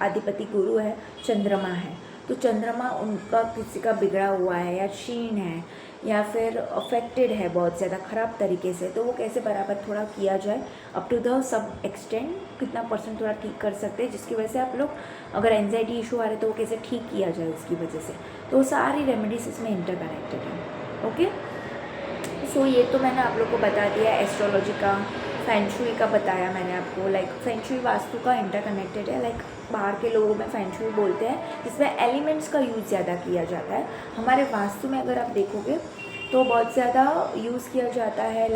A: अधिपति गुरु है, चंद्रमा है, तो चंद्रमा उनका किसी का बिगड़ा हुआ है या क्षीण है या फिर अफेक्टेड है बहुत ज़्यादा ख़राब तरीके से, तो वो कैसे बराबर थोड़ा किया जाए, अप टू द सब एक्सटेंड कितना परसेंट थोड़ा ठीक कर सकते हैं, जिसकी वजह से आप लोग अगर एंजाइटी इशू आ रहे तो वो कैसे ठीक किया जाए उसकी वजह से, तो सारी रेमेडीज इसमें इंटरकनेक्टेड है, ओके। सो ये तो मैंने आप लोग को बता दिया एस्ट्रोलॉजी का, फेंगशुई का बताया मैंने आपको, फेंगशुई वास्तु का इंटरकनेक्टेड है, बाहर के लोगों में फेंगशुई बोलते हैं, जिसमें एलिमेंट्स का यूज़ ज़्यादा किया जाता है। हमारे वास्तु में अगर आप देखोगे तो बहुत ज़्यादा यूज़ किया जाता है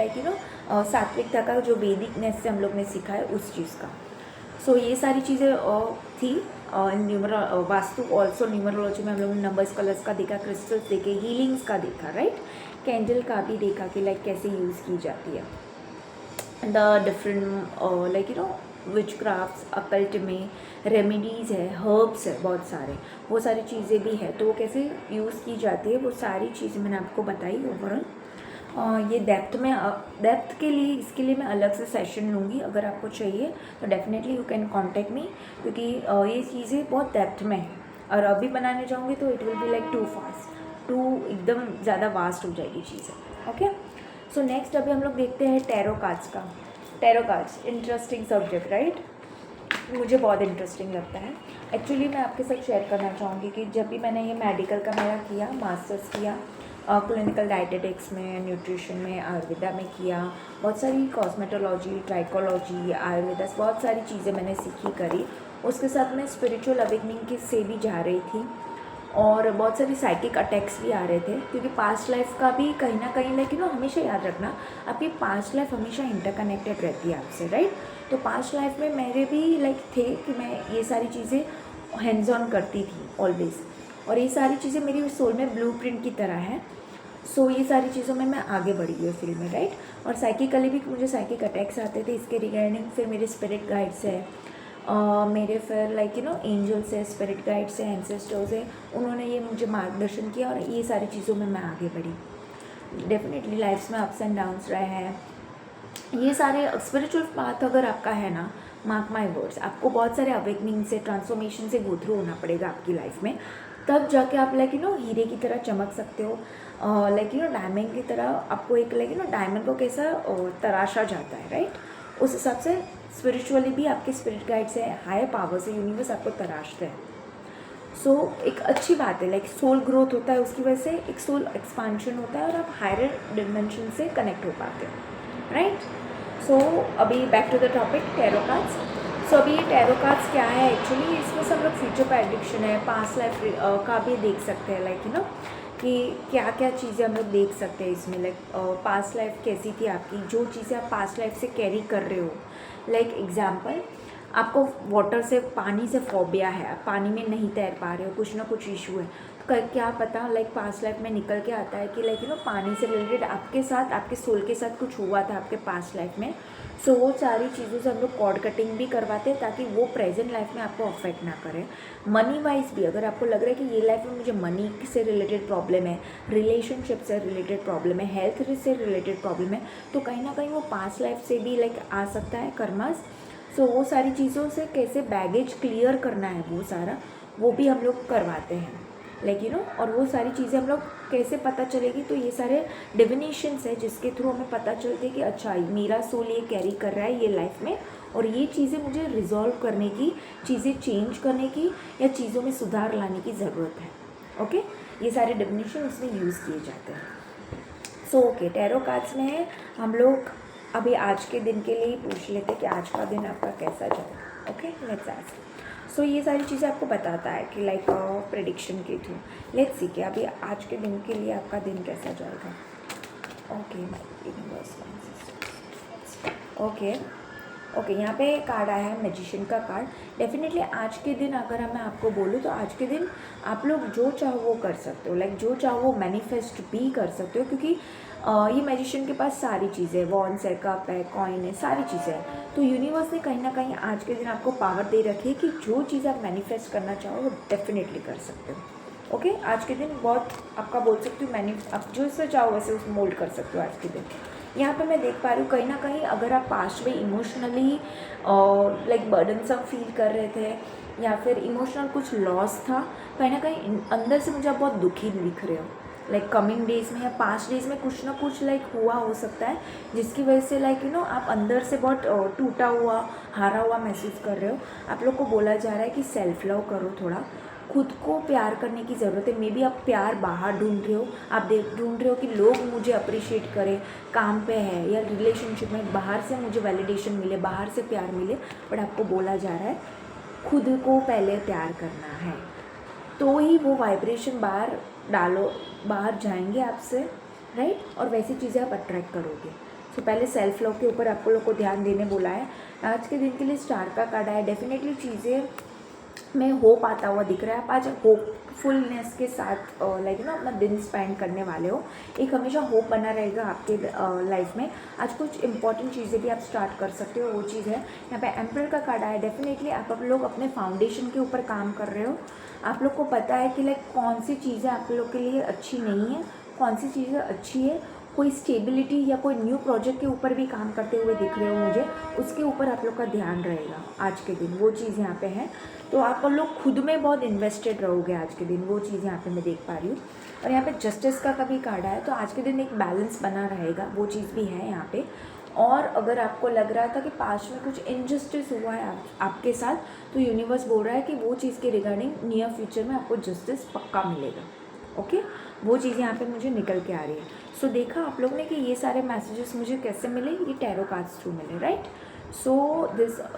A: सात्विकता का, जो वैदिकनेस से हम लोग ने सीखा है उस चीज़ का। सो ये सारी चीज़ें थी वास्तु। ऑल्सो न्यूमरोलॉजी में हम लोग ने नंबर्स, कलर्स का देखा, क्रिस्टल्स देखे, हीलिंग्स का देखा, राइट, कैंडल का भी देखा कि कैसे यूज़ की जाती है। The different like which crafts occult में रेमेडीज़ है, हर्ब्स है बहुत सारे, वो सारी चीज़ें भी है। तो वो कैसे यूज़ की जाती है वो सारी चीज़ें मैंने आपको बताई ओवरऑल। ये डेप्थ के लिए इसके लिए मैं अलग से सेशन लूँगी। अगर आपको चाहिए तो डेफिनेटली यू कैन कॉन्टेक्ट मी, क्योंकि ये चीज़ें बहुत डेप्थ में है और अभी बनाने जाऊँगी तो it will be like too fast, too एकदम ज़्यादा वास्ट हो जाएगी चीज़ें। ओके, सो नेक्स्ट अभी हम लोग देखते हैं टैरो कार्ड्स का। Tarot cards interesting subject right, मुझे बहुत इंटरेस्टिंग लगता है। एक्चुअली मैं आपके साथ शेयर करना चाहूँगी कि जब भी मैंने ये मेडिकल का मेरा किया, मास्टर्स किया क्लिनिकल डाइटेटिक्स में, न्यूट्रिशन में, आयुर्वेदा में किया, बहुत सारी कॉस्मेटोलॉजी, ट्राइकोलॉजी, आयुर्वेदा, बहुत सारी चीज़ें मैंने सीखी करी। उसके साथ मैं स्पिरिचुअल अवेकनिंग के से भी जा रही थी और बहुत सारी साइकिक अटैक्स भी आ रहे थे, क्योंकि पास्ट लाइफ का भी कहीं ना कहीं लाइक हमेशा याद रखना, आपकी पास्ट लाइफ हमेशा इंटरकनेक्टेड रहती है आपसे राइट। तो पास्ट लाइफ में मेरे भी लाइक थे कि मैं ये सारी चीज़ें हैंड्स ऑन करती थी ऑलवेज, और ये सारी चीज़ें मेरी सोल में ब्लूप्रिंट की तरह है। सो ये सारी चीज़ों में मैं आगे बढ़ी हुई फील्ड में राइट। और साइकिकली भी मुझे साइकिक अटैक्स आते थे, इसके रिगार्डिंग फिर मेरे स्पिरिट गाइड्स है, मेरे फिर लाइक एंजल्स है, स्पिरिट गाइड्स है, एंसेस्टर्स है, उन्होंने ये मुझे मार्गदर्शन किया और ये सारी चीज़ों में मैं आगे बढ़ी। डेफिनेटली लाइफ में अप्स एंड डाउन्स रहे हैं, ये सारे स्पिरिचुअल पाथ अगर आपका है ना, मार्क माई वर्ड्स, आपको बहुत सारे अवेकनिंग से, ट्रांसफॉर्मेशन से गो थ्रू होना पड़ेगा आपकी लाइफ में, तब जाके आप लाइक हीरे की तरह चमक सकते हो। लाइक डायमंड की तरह आपको एक लाइक डायमंड को कैसा तराशा जाता है राइट, उस हिसाब से स्पिरिचुअली भी आपके स्पिरिट गाइड से, हायर पावर से यूनिवर्स आपको तराशते हैं। सो एक अच्छी बात है, लाइक सोल ग्रोथ होता है, उसकी वजह से एक सोल एक्सपांशन होता है और आप हायर डिमेंशन से कनेक्ट हो पाते हो राइट। सो अभी back to the topic tarot cards. So अभी ये टैरो कार्ड्स क्या है एक्चुअली, इसमें से हम लोग फ्यूचर प्रेडिक्शन है, पास्ट लाइफ का भी देख सकते हैं, लाइक कि क्या क्या चीज़ें हम लोग देख सकते हैं इसमें, लाइक पास्ट लाइफ कैसी थी आपकी, जो चीज़ें आप पास्ट लाइफ से कैरी कर रहे हो। लाइक एग्जाम्पल, आपको वाटर से, पानी से फोबिया है, आप पानी में नहीं तैर पा रहे हो, कुछ ना कुछ इशू है, तो क्या पता लाइक पास्ट लाइफ में निकल के आता है कि लाइक पानी से रिलेटेड आपके साथ, आपके सोल के साथ कुछ हुआ था आपके पास्ट लाइफ में। सो वो सारी चीज़ों से हम लोग कॉर्ड कटिंग भी करवाते हैं ताकि वो प्रेजेंट लाइफ में आपको अफेक्ट ना करे। मनी वाइज भी अगर आपको लग रहा है कि ये लाइफ में मुझे मनी से रिलेटेड प्रॉब्लम है, रिलेशनशिप से रिलेटेड प्रॉब्लम है, हेल्थ से रिलेटेड प्रॉब्लम है, तो कहीं ना कहीं वो पास्ट लाइफ से भी लाइक आ सकता है कर्मास। सो वो सारी चीज़ों से कैसे बैगेज क्लियर करना है वो सारा, वो भी हम लोग करवाते हैं लाइक और वो सारी चीज़ें हम लोग कैसे पता चलेगी, तो ये सारे डिविनेशंस है जिसके थ्रू हमें पता चलते कि अच्छा मेरा सोल ये कैरी कर रहा है ये लाइफ में, और ये चीज़ें मुझे रिजॉल्व करने की, चीज़ें चेंज करने की या चीज़ों में सुधार लाने की ज़रूरत है। ओके, ये सारे डिविनेशन उसमें यूज़ किए जाते हैं। सो ओके, टैरो कार्ड्स में है, हम लोग अभी आज के दिन के लिए पूछ लेते हैं कि आज का दिन आपका कैसा जाएगा। Okay, let's ask. सो ये सारी चीज़ें आपको बताता है कि लाइक प्रेडिक्शन के थ्रू। लेट्स सी कि अभी आज के दिन के लिए आपका दिन कैसा जाएगा। ओके, ओके, यहाँ पे कार्ड आया है मैजिशियन का कार्ड। डेफिनेटली आज के दिन अगर मैं आपको बोलूँ तो आज के दिन आप लोग जो चाहो वो कर सकते हो, लाइक जो चाहो वो मैनिफेस्ट भी कर सकते हो, क्योंकि ये मैजिशियन के पास सारी चीज़ें, वॉन्ड्स है, कप है, कॉइन है, सारी चीज़ें हैं। तो यूनिवर्स ने कहीं ना कहीं आज के दिन आपको पावर दे रखी है कि जो चीज़ आप मैनिफेस्ट करना चाहो वो डेफिनेटली कर सकते हो। ओके, आज के दिन बहुत आपका बोल सकती हूँ, आप जो से चाहो वैसे उस मोल्ड कर सकते हो आज के दिन। यहाँ पे मैं देख पा रही हूँ कहीं ना कहीं अगर आप पास्ट में इमोशनली लाइक बर्डनसम फील कर रहे थे या फिर इमोशनल कुछ लॉस था, कहीं ना कहीं अंदर से मुझे आप बहुत दुखी दिख रहे हो। लाइक कमिंग डेज में या पास्ट डेज में कुछ ना कुछ लाइक हुआ हो सकता है जिसकी वजह से लाइक आप अंदर से बहुत टूटा हुआ, हारा हुआ महसूस कर रहे हो। आप लोग को बोला जा रहा है कि सेल्फ लव करो, थोड़ा खुद को प्यार करने की ज़रूरत है। मे बी आप प्यार बाहर ढूंढ रहे हो, आप ढूंढ रहे हो कि लोग मुझे अप्रिशिएट करें, काम पे है या रिलेशनशिप में बाहर से मुझे वैलिडेशन मिले, बाहर से प्यार मिले, बट आपको बोला जा रहा है खुद को पहले प्यार करना है, तो ही वो वाइब्रेशन बाहर डालो, बाहर जाएंगे आपसे राइट, और वैसी चीज़ें आप अट्रैक्ट करोगे। तो पहले सेल्फ लव के ऊपर आप लोग को ध्यान देने बोला है। आज के दिन के लिए स्टार का कार्ड है। डेफिनेटली चीज़ें में होप आता हुआ दिख रहा है। आप आज होपफुलनेस के साथ लाइक ना अपना दिन स्पेंड करने वाले हो। एक हमेशा होप बना रहेगा आपके लाइफ में। आज कुछ इंपॉर्टेंट चीज़ें भी आप स्टार्ट कर सकते हो, वो चीज़ है। यहाँ पे एम्परर का कार्ड आया। डेफिनेटली आप लोग अपने फाउंडेशन के ऊपर काम कर रहे हो। आप लोग को पता है कि लाइक कौन सी चीज़ें आप लोग के लिए अच्छी नहीं है, कौन सी चीज़ें अच्छी है। कोई स्टेबिलिटी या कोई न्यू प्रोजेक्ट के ऊपर भी काम करते हुए दिख रहे हो मुझे, उसके ऊपर आप लोग का ध्यान रहेगा आज के दिन, वो चीज़ यहाँ पे है। तो आप लोग खुद में बहुत इन्वेस्टेड रहोगे आज के दिन, वो चीज़ यहाँ पे मैं देख पा रही हूँ। और यहाँ पे जस्टिस का कभी कार्ड है, तो आज के दिन एक बैलेंस बना रहेगा, वो चीज़ भी है यहाँ पे। और अगर आपको लग रहा था कि पास्ट में कुछ इनजस्टिस हुआ है आपके साथ, तो यूनिवर्स बोल रहा है कि वो चीज़ के रिगार्डिंग नियर फ्यूचर में आपको जस्टिस पक्का मिलेगा। ओके, वो चीज़ यहाँ पे मुझे निकल के आ रही है। सो देखा आप लोग ने कि ये सारे मैसेजेस मुझे कैसे मिले, ये टैरो कार्ड्स थ्रू मिले, राइट। सो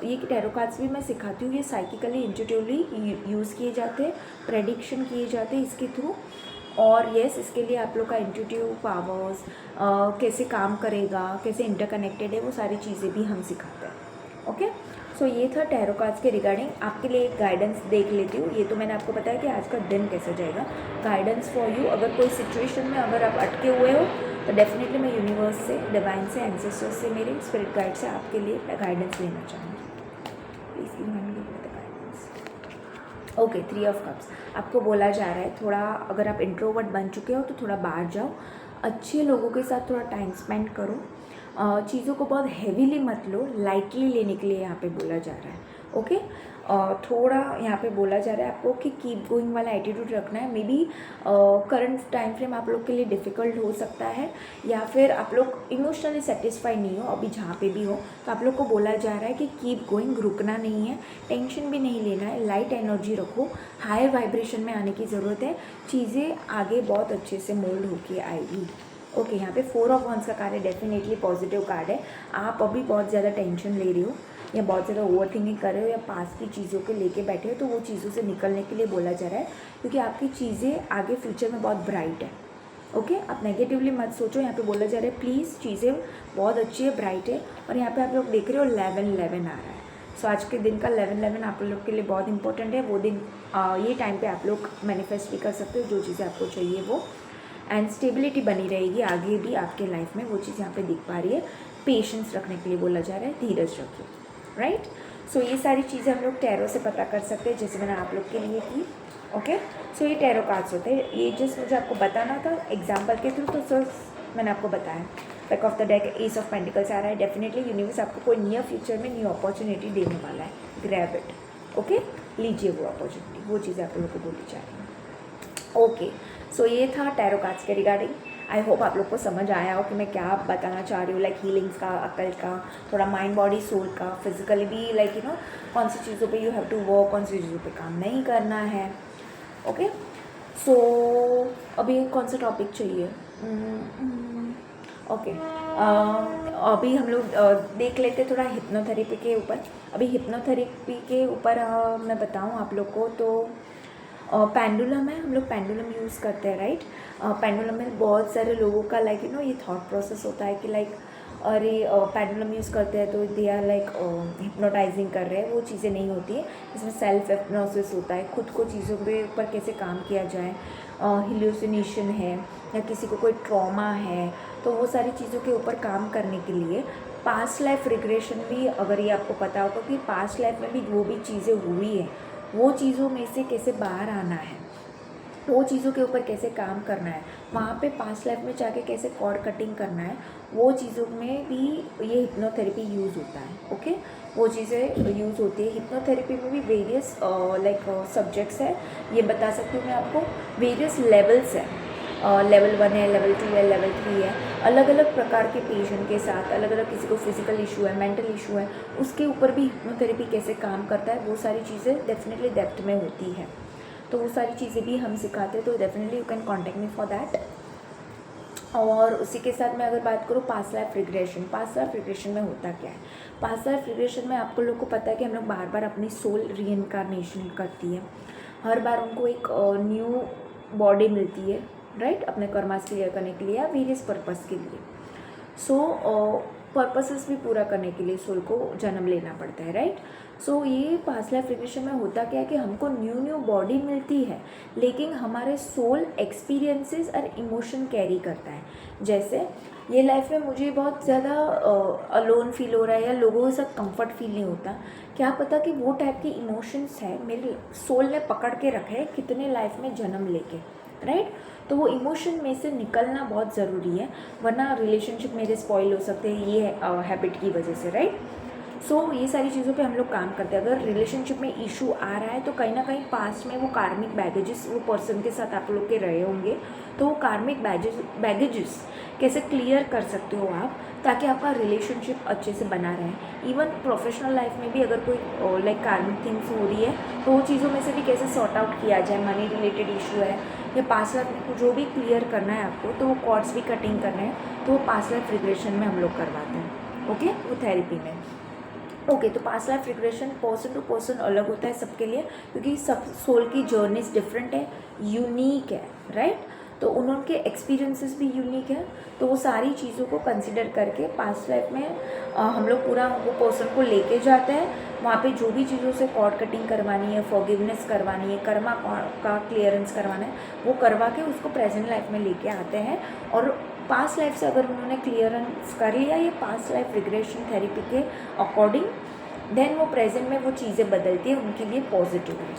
A: ये टैरो कार्ड्स भी मैं सिखाती हूँ, ये साइकिकली इंट्यूटिवली यूज़ किए जाते हैं, प्रेडिक्शन किए जाते हैं इसके थ्रू। और येस, इसके लिए आप लोग का इंट्यूटिव पावर्स कैसे काम करेगा, कैसे इंटरकनेक्टेड है, वो सारी चीज़ें भी हम सिखाते हैं। ओके, सो ये था टैरो कार्ड्स के रिगार्डिंग। आपके लिए एक गाइडेंस देख लेती हूँ। ये तो मैंने आपको बताया कि आज का दिन कैसा जाएगा। गाइडेंस फॉर यू, अगर कोई सिचुएशन में अगर आप अटके हुए हो, तो डेफिनेटली मैं यूनिवर्स से, डिवाइन से, एंसेस्टर्स से, मेरे स्पिरिट गाइड से आपके लिए गाइडेंस लेना चाहूँगी। Please give me the guidance. Okay, 3 of cups. आपको बोला जा रहा है थोड़ा, अगर आप इंट्रोवर्ट बन चुके हो तो थोड़ा बाहर जाओ, अच्छे लोगों के साथ थोड़ा टाइम स्पेंड करो, चीज़ों को बहुत हैवीली मत लो, लाइटली लेने के लिए यहाँ पे बोला जा रहा है। ओके, थोड़ा यहाँ पे बोला जा रहा है आपको कि कीप गोइंग वाला एटीट्यूड रखना है। May be current time frame आप लोग के लिए डिफ़िकल्ट हो सकता है, या फिर आप लोग इमोशनली सेटिस्फाइड नहीं हो अभी जहाँ पे भी हो, तो आप लोग को बोला जा रहा है कि कीप गोइंग, रुकना नहीं है, टेंशन भी नहीं लेना है, लाइट एनर्जी रखो, हायर वाइब्रेशन में आने की ज़रूरत है, चीज़ें आगे बहुत अच्छे से मोल्ड होके आएगी। ओके, यहाँ पे 4 ऑफ वंस का कार्ड है, डेफिनेटली पॉजिटिव कार्ड है। आप अभी बहुत ज़्यादा टेंशन ले रही हो, या बहुत ज़्यादा ओवर थिंकिंग कर रहे हो, या पास की चीज़ों के लेके बैठे हो, तो वो चीज़ों से निकलने के लिए बोला जा रहा है, क्योंकि आपकी चीज़ें आगे फ्यूचर में बहुत ब्राइट है। ओके, आप नेगेटिवली मत सोचो। यहाँ पे बोला जा रहा है प्लीज़, चीज़ें बहुत अच्छी है, ब्राइट है। और यहाँ पे आप लोग देख रहे हो 11-11 आ रहा है। सो आज के दिन का 11-11 आप लोग के लिए बहुत इंपॉर्टेंट है। वो दिन ये टाइम पे आप लोग मैनिफेस्ट भी कर सकते हो जो चीज़ें आपको चाहिए वो, एंड स्टेबिलिटी बनी रहेगी आगे भी आपके लाइफ में, वो चीज़ यहाँ पे दिख पा रही है। पेशेंस रखने के लिए बोला जा रहा है, धीरज रखिए, राइट। सो ये सारी चीज़ें हम लोग टैरो से पता कर सकते हैं, जैसे मैंने आप लोग के लिए की। ओके, सो ये टैरो कार्ड्स होते हैं, ये जस्ट मुझे आपको बताना था एग्जाम्पल के थ्रू, तो सर मैंने आपको बताया। Back of the deck ace of pentacles आ रहा है। डेफिनेटली यूनिवर्स आपको कोई नियर फ्यूचर में न्यू अपॉर्चुनिटी देने वाला है, ग्रैब इट। ओके, लीजिए वो अपॉर्चुनिटी, वो चीज़ें आप लोगों को बोली जा रही हैं। ओके, सो ये था टैरो कार्ड्स के रिगार्डिंग। आई होप आप लोग को समझ आया हो कि मैं क्या बताना चाह रही हूँ, लाइक हीलिंग्स का, अकल का, थोड़ा माइंड बॉडी सोल का, फिजिकली भी, लाइक यू नो कौन सी चीज़ों पे यू हैव टू वर्क, कौन सी चीज़ों पे काम नहीं करना है। ओके, सो अभी कौन सा टॉपिक चाहिए? ओके, अभी हम लोग देख लेते थोड़ा हिप्नोथेरेपी के ऊपर। अभी हिप्नोथेरेपी के ऊपर मैं बताऊँ आप लोग को, तो पेंडुलम है, हम लोग पेंडुलम यूज़ करते हैं, राइट। पेंडुलम में बहुत सारे लोगों का लाइक यू नो ये थॉट प्रोसेस होता है कि लाइक अरे पेंडुलम यूज़ करते हैं तो दे आर लाइक हिप्नोटाइजिंग कर रहे हैं, वो चीज़ें नहीं होती है। इसमें सेल्फ हिप्नोसिस होता है, खुद को चीज़ों के ऊपर कैसे काम किया जाए, हिल्यूसिनेशन है, या किसी को कोई ट्रॉमा है, तो वो सारी चीज़ों के ऊपर काम करने के लिए पास्ट लाइफ रिग्रेशन भी, अगर ये आपको पता होगा कि पास्ट लाइफ में भी वो भी चीज़ें हुई है, वो चीज़ों में से कैसे बाहर आना है, वो चीज़ों के ऊपर कैसे काम करना है, वहाँ पे पास्ट लाइफ में जाके कैसे कॉर्ड कटिंग करना है, वो चीज़ों में भी ये हिप्नोथेरेपी यूज़ होता है। ओके, वो चीज़ें यूज़ होती है। हिप्नोथेरेपी में भी वेरियस लाइक सब्जेक्ट्स है, ये बता सकती हूँ मैं आपको, वेरियस लेवल्स है। लेवल 1 है, लेवल 2 है, लेवल 3 है। अलग अलग प्रकार के पेशेंट के साथ, अलग अलग, किसी को फिजिकल इशू है, मेंटल इशू है, उसके ऊपर भी हिप्नोथेरेपी कैसे काम करता है, वो सारी चीज़ें डेफिनेटली डेप्थ में होती है। तो वो सारी चीज़ें भी हम सिखाते हैं, तो definitely you can contact me for that. और उसी के साथ मैं अगर बात करूँ past life regression, past life regression में होता क्या है? पास्ट लाइफ रिग्रेशन में आपको लोग को पता है कि हम लोग बार बार अपनी सोल रीइंकारनेशन करती है, हर बार उनको एक न्यू बॉडी मिलती है, राइट, अपने कर्मास क्लियर करने के लिए या वेरियस पर्पस के लिए। सो पर्पसेस भी पूरा करने के लिए सोल को जन्म लेना पड़ता है, राइट। सो ये पास्ट लाइफ रिग्रेशन में होता क्या है कि हमको न्यू बॉडी मिलती है, लेकिन हमारे सोल एक्सपीरियंसेस और इमोशन कैरी करता है। जैसे ये लाइफ में मुझे बहुत ज़्यादा अलोन फील हो रहा है या लोगों के साथ कंफर्ट फील नहीं होता, क्या पता कि वो टाइप की इमोशंस है मेरे सोल ने पकड़ के रखे हैं कितने लाइफ में जन्म लेके, राइट। तो वो इमोशन में से निकलना बहुत ज़रूरी है, वरना रिलेशनशिप मेरे स्पॉइल हो सकते हैं ये हैबिट की वजह से, राइट। सो ये सारी चीज़ों पे हम लोग काम करते हैं। अगर रिलेशनशिप में इशू आ रहा है तो कहीं ना कहीं पास्ट में वो कार्मिक बैगेजेस वो पर्सन के साथ आप लोग के रहे होंगे, तो वो कार्मिक बैगेजेस कैसे क्लियर कर सकते हो आप, ताकि आपका रिलेशनशिप अच्छे से बना रहे। इवन प्रोफेशनल लाइफ में भी अगर कोई लाइक कार्मिक थिंग्स हो रही है तो वो चीज़ों में से भी कैसे सॉर्ट आउट किया जाए, मनी रिलेटेड इशू है या पास्ट लाइफ में जो भी क्लियर करना है आपको, तो वो कॉर्ड्स भी कटिंग करना है तो वो पास्ट लाइफ रिग्रेशन में हम लोग करवाते हैं, ओके, वो थेरेपी में। ओके, तो past life regression person to person अलग होता है सबके लिए, क्योंकि सब सोल की जर्नीज डिफरेंट है, यूनिक है, राइट। तो उनके एक्सपीरियंसेस भी यूनिक है, तो वो सारी चीज़ों को कंसिडर करके पास्ट लाइफ में हम लोग पूरा वो पर्सन को लेके जाते हैं, वहाँ पे जो भी चीज़ों से कॉर्ड कटिंग करवानी है, फॉरगिवनेस करवानी है, कर्मा का क्लियरेंस करवाना है, वो करवा के उसको प्रेजेंट लाइफ में लेके आते हैं। और पास्ट लाइफ से अगर उन्होंने क्लियरेंस कर लिया ये पास्ट लाइफ रिग्रेशन थेरेपी के अकॉर्डिंग, देन वो प्रेजेंट में वो चीज़ें बदलती है उनके लिए पॉजिटिवली,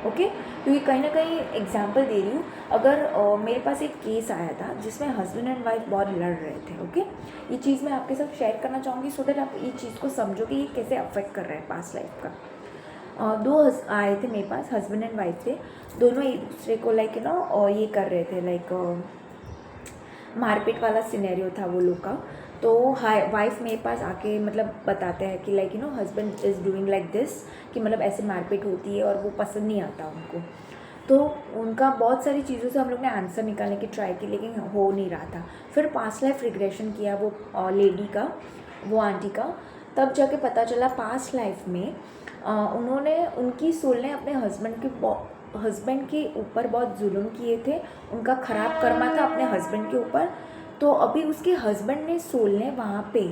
A: ओके। क्योंकि कहीं ना कहीं एग्जांपल दे रही हूँ, अगर मेरे पास एक केस आया था जिसमें हस्बैंड एंड वाइफ बहुत लड़ रहे थे, ओके। ये चीज़ मैं आपके साथ शेयर करना चाहूँगी सो दैट आप ये चीज़ को समझो कि ये कैसे अफेक्ट कर रहा है पास्ट लाइफ का। दो आए थे मेरे पास, हस्बैंड एंड वाइफ थे, दोनों एक दूसरे को लाइक ये कर रहे थे, लाइक मारपीट वाला सिनेरियो था वो लोग का। तो वाइफ मेरे पास आके मतलब बताते हैं कि like husband is doing like this, कि मतलब ऐसे मारपीट होती है और वो पसंद नहीं आता उनको। तो उनका बहुत सारी चीज़ों से हम लोग ने आंसर निकालने की ट्राई की, लेकिन हो नहीं रहा था। फिर पास्ट लाइफ रिग्रेशन किया वो लेडी का, वो आंटी का, तब जाके पता चला पास्ट लाइफ में उन्होंने उनकी सोल ने अपने हस्बैंड के ऊपर बहुत जुल्म किए थे, उनका ख़राब कर्मा था अपने हस्बैंड के ऊपर। तो अभी उसके हस्बैंड ने सोल ने वहाँ पे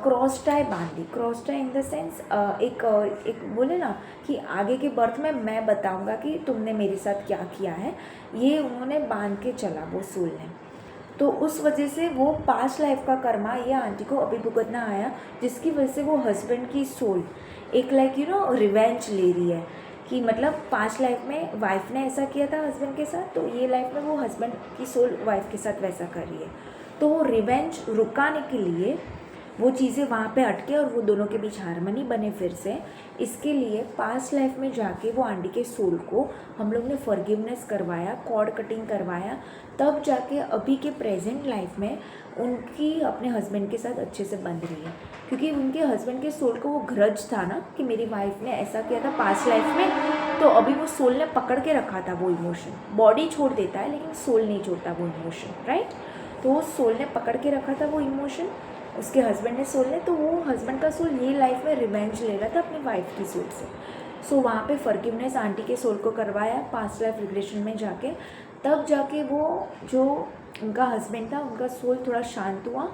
A: क्रॉस टाई बांधी। Cross tie in the sense एक बोले ना कि आगे के बर्थ में मैं बताऊँगा कि तुमने मेरे साथ क्या किया है, ये उन्होंने बांध के चला वो सोल ने। तो उस वजह से वो पास्ट लाइफ का कर्मा ये आंटी को अभी भुगतना आया, जिसकी वजह से वो हस्बैंड की सोल एक लाइक रिवेंज ले रही है, कि मतलब पास्ट लाइफ में वाइफ ने ऐसा किया था हस्बैंड के साथ, तो ये लाइफ में वो हस्बैंड की सोल वाइफ के साथ वैसा कर रही है। तो वो रिवेंज रुकाने के लिए वो चीज़ें वहाँ पे अटके और वो दोनों के बीच हारमनी बने फिर से। इसके लिए पास्ट लाइफ में जाके वो आंटी के सोल को हम लोग ने फॉरगिवनेस करवाया, कॉर्ड कटिंग करवाया, तब जाके अभी के प्रेजेंट लाइफ में उनकी अपने हस्बैंड के साथ अच्छे से बंध रही है। क्योंकि उनके हस्बैंड के सोल को वो ग्रज था ना कि मेरी वाइफ ने ऐसा किया था पास्ट लाइफ में, तो अभी वो सोल ने पकड़ के रखा था वो इमोशन। बॉडी छोड़ देता है लेकिन सोल नहीं छोड़ता वो इमोशन, राइट। तो वो सोल ने पकड़ के रखा था वो इमोशन, उसके हस्बैंड ने सोल ने, तो वो हस्बैंड का सोल ये लाइफ में रिवेंज ले रहा था अपनी वाइफ की सोल से। सो वहाँ पे फॉरगिवनेस आंटी के सोल को करवाया पास्ट लाइफ रिग्रेशन में जाके, तब जाके वो जो उनका हस्बैंड था उनका सोल थोड़ा शांत हुआ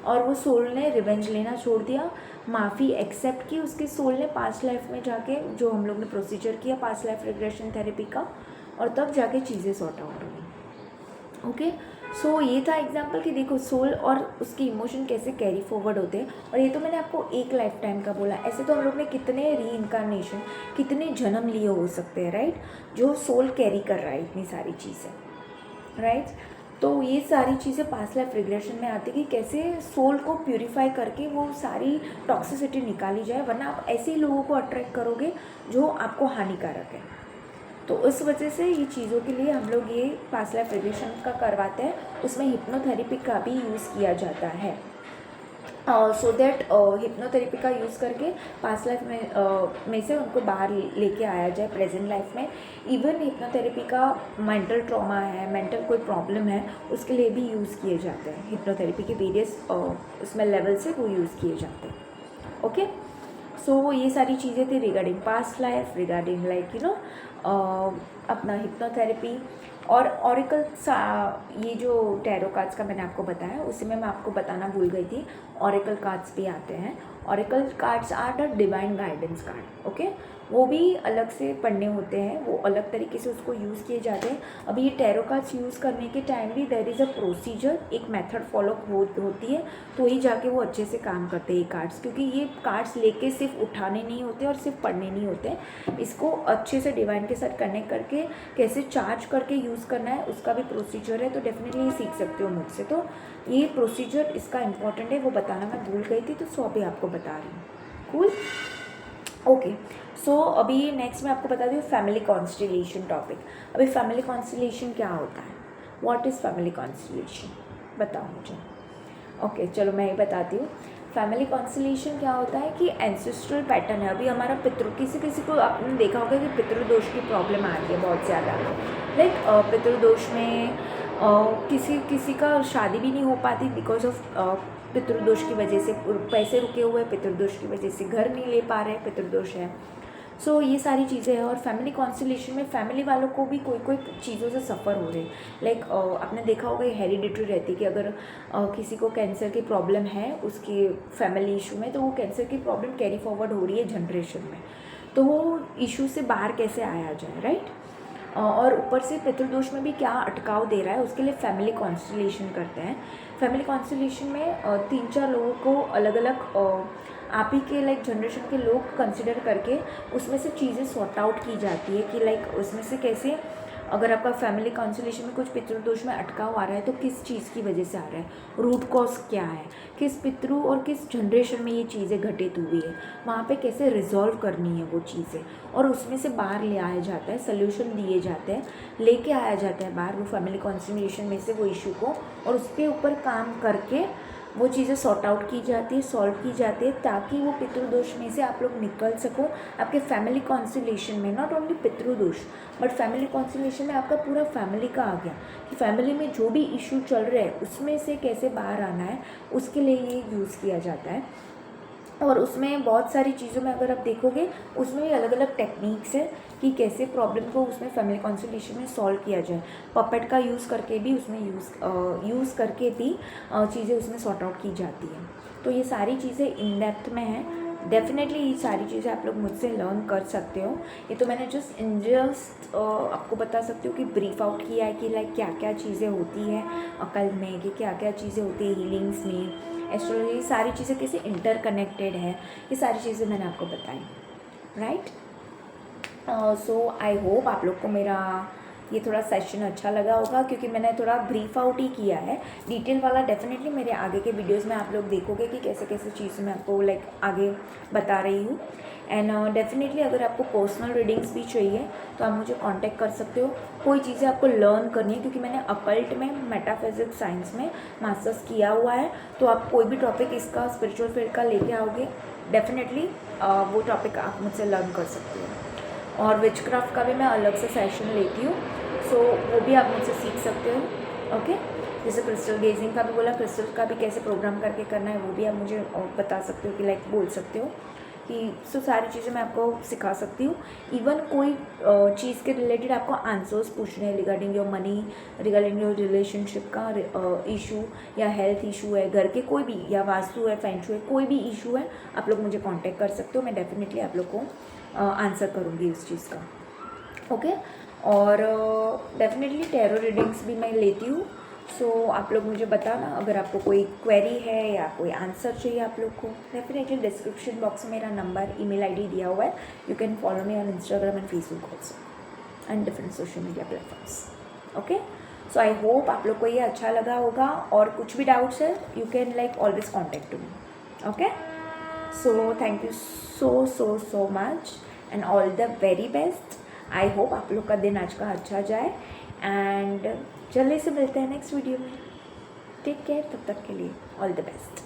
A: और वो सोल ने रिवेंज लेना छोड़ दिया, माफ़ी एक्सेप्ट की उसके सोल ने पास्ट लाइफ में जाके, जो हम लोग ने प्रोसीजर किया पास्ट लाइफ रिग्रेशन थेरेपी का, और तब जाके चीज़ें सॉर्ट आउट हुई, ओके। सो ये था एग्जाम्पल कि देखो सोल और उसकी इमोशन कैसे कैरी फॉरवर्ड होते हैं। और ये तो मैंने आपको एक लाइफ टाइम का बोला, ऐसे तो हम लोग ने कितने रीइंकारनेशन, कितने जन्म लिए हो सकते हैं, राइट, जो सोल कैरी कर रहा है इतनी सारी चीज़ें, राइट। तो ये सारी चीज़ें पास्ट लाइफ रिग्रेशन में आती है कि कैसे सोल को प्यूरिफाई करके वो सारी टॉक्सिसिटी निकाली जाए, वरना आप ऐसे ही लोगों को अट्रैक्ट करोगे जो आपको हानिकारक है। तो उस वजह से ये चीज़ों के लिए हम लोग ये पास्ट लाइफ रिग्रेशन का करवाते हैं, उसमें हिप्नोथेरेपी का भी यूज़ किया जाता है, सो दैट हिप्नोथेरेपी का यूज़ करके पास्ट लाइफ में से उनको बाहर लेके आया जाए प्रेजेंट लाइफ में। इवन हिप्नोथेरेपी का मेंटल ट्रॉमा है, मेंटल कोई प्रॉब्लम है, उसके लिए भी यूज़ किए जाते हैं। हिप्नोथेरेपी के वेरियस उसमें लेवल से वो यूज़ किए जाते हैं, ओके। सो ये सारी चीज़ें थी regarding past life, regarding like अपना हिप्नोथेरेपी। और ऑरिकल ये जो टैरो कार्ड्स का मैंने आपको बताया उसी में मैं आपको बताना भूल गई थी, ऑरिकल कार्ड्स भी आते हैं। Oracle cards are the divine guidance card, okay. वो भी अलग से पढ़ने होते हैं, वो अलग तरीके से उसको यूज़ किए जाते हैं। अभी ये टैरो कार्ड्स यूज़ करने के टाइम भी देयर इज़ अ प्रोसीजर, एक मेथड फॉलो होती है, तो ही जाके वो अच्छे से काम करते हैं ये कार्ड्स। क्योंकि ये कार्ड्स लेके सिर्फ उठाने नहीं होते और सिर्फ पढ़ने नहीं होते, इसको अच्छे से डिवाइन के साथ कनेक्ट करके कैसे चार्ज करके यूज़ करना है उसका भी प्रोसीजर है। तो डेफिनेटली ये सीख सकते हो मुझसे। तो ये प्रोसीजर इसका इम्पॉर्टेंट है, वो बताना मैं भूल गई थी, तो अभी आपको बता रही हूँ। Cool, okay. सो अभी नेक्स्ट मैं आपको बता दूँ फैमिली कॉन्स्टिलेशन टॉपिक। अभी फैमिली कॉन्स्टिलेशन क्या होता है, व्हाट इज़ फैमिली कॉन्स्टिलेशन, बताओ मुझे। ओके चलो मैं ये बताती हूँ। फैमिली कॉन्स्टिलेशन क्या होता है कि एंसेस्ट्रल पैटर्न है। अभी हमारा पितृ, किसी किसी को आपने देखा होगा कि पितृदोष की प्रॉब्लम आ रही है बहुत ज़्यादा। लाइक पितृदोष में किसी किसी का शादी भी नहीं हो पाती बिकॉज ऑफ पितृदोष की वजह से, पैसे रुके हुए पितृदोष की वजह से, घर नहीं ले पा रहे पितृदोष है। सो ये सारी चीज़ें हैं। और फैमिली कॉन्स्टिलेशन में फैमिली वालों को भी कोई कोई चीज़ों से सफ़र हो रहे हैं। लाइक आपने देखा होगा ये हेरिडिटरी रहती है कि अगर किसी को कैंसर की प्रॉब्लम है उसकी फैमिली इशू में, तो वो कैंसर की प्रॉब्लम कैरी फॉरवर्ड हो रही है जनरेशन में, तो वो इशू से बाहर कैसे आया जाए, राइट। और ऊपर से पितृदोष में भी क्या अटकाव दे रहा है उसके लिए फैमिली कॉन्स्टिलेशन करते हैं। फैमिली कॉन्स्टिलेशन में 3-4 लोगों को अलग अलग आप ही के लाइक जनरेशन के लोग कंसिडर करके उसमें से चीज़ें सॉर्ट आउट की जाती है कि लाइक उसमें से कैसे, अगर आपका फैमिली कॉन्स्टिलेशन में कुछ पितृदोष में अटकाव आ रहा है तो किस चीज़ की वजह से आ रहा है, रूट कॉज क्या है, किस पितृ और किस जनरेशन में ये चीज़ें घटित हुई है, वहाँ पे कैसे रिजॉल्व करनी है वो चीज़ें, और उसमें से बाहर ले आया जाता है, सोल्यूशन दिए जाते हैं, लेके आया जाता है बाहर वो फैमिली कॉन्स्टिलेशन में से वो इशू को, और उसके ऊपर काम करके वो चीज़ें सॉर्ट आउट की जाती है, सॉल्व की जाती है, ताकि वो पितृदोष में से आप लोग निकल सको। आपके फैमिली कॉन्स्टिलेशन में नॉट ओनली पितृदोष बट फैमिली कॉन्स्टिलेशन में आपका पूरा फैमिली का आ गया कि फैमिली में जो भी इशू चल रहे हैं उसमें से कैसे बाहर आना है, उसके लिए ये यूज़ किया जाता है। और उसमें बहुत सारी चीज़ों में अगर आप देखोगे उसमें भी अलग अलग टेक्निक्स है कि कैसे प्रॉब्लम को उसमें फैमिली कॉन्स्टिलेशन में सॉल्व किया जाए। पपेट का यूज़ करके भी उसमें यूज़ करके भी चीज़ें उसमें सॉर्ट आउट की जाती हैं। तो ये सारी चीज़ें इन डेप्थ में हैं। डेफिनेटली ये सारी चीज़ें आप लोग मुझसे लर्न कर सकते हो। ये तो मैंने जस्ट आपको बता सकती हूँ कि ब्रीफ आउट किया है कि लाइक क्या क्या चीज़ें होती है अकल में, कि क्या क्या चीज़ें होती है हीलिंग्स में, एस्ट्रोलॉजी, सारी चीज़ें कैसे इंटरकनेक्टेड है, ये सारी चीज़ें मैंने आपको बताई, राइट। सो आई होप आप लोग को मेरा ये थोड़ा सेशन अच्छा लगा होगा, क्योंकि मैंने थोड़ा ब्रीफ आउट ही किया है। डिटेल वाला डेफिनेटली मेरे आगे के वीडियोस में आप लोग देखोगे कि कैसे कैसे चीज़ें मैं आपको लाइक आगे बता रही हूँ। एंड डेफिनेटली अगर आपको पर्सनल रीडिंग्स भी चाहिए तो आप मुझे कांटेक्ट कर सकते हो। कोई चीज़ें आपको लर्न करनी है, क्योंकि मैंने अकल्ट में मेटाफिजिक्स साइंस में मास्टर्स किया हुआ है, तो आप कोई भी टॉपिक इसका स्पिरिचुअल फील्ड का लेके आओगे डेफिनेटली वो टॉपिक आप मुझसे लर्न कर सकते हो। और विचक्राफ्ट का भी मैं अलग से सेशन लेती हूँ, सो वो भी आप मुझसे सीख सकते हो, ओके। जैसे क्रिस्टल गेजिंग का भी बोला, क्रिस्टल का भी कैसे प्रोग्राम करके करना है वो भी आप मुझे बता सकते हो कि लाइक बोल सकते हो कि सो सारी चीज़ें मैं आपको सिखा सकती हूँ। इवन कोई चीज़ के रिलेटेड आपको आंसर्स पूछने हैं regarding your money, regarding your relationship का इशू, या हेल्थ इशू है घर के कोई भी, या वास्तु है, फेंग शुई है, कोई भी इशू है आप लोग मुझे कांटेक्ट कर सकते हो। मैं डेफिनेटली आप लोग को आंसर करूँगी उस चीज़ का, ओके। और डेफिनेटली टैरो रीडिंग्स भी मैं लेती हूँ। सो आप लोग मुझे बताना अगर आपको कोई क्वेरी है या कोई आंसर चाहिए आप लोग को। डेफिनेटली डिस्क्रिप्शन बॉक्स में मेरा नंबर, ईमेल आईडी दिया हुआ है। You can follow me on Instagram and Facebook also and different social media platforms, okay. So I hope आप लोग को ये अच्छा लगा होगा, और कुछ भी डाउट्स है you can like always contact to me, okay. So thank you so much and all the very best. I hope आप लोग का दिन आज का अच्छा जाए, एंड जल्दी से मिलते हैं नेक्स्ट वीडियो में। टेक केयर, तब तक के लिए ऑल द बेस्ट।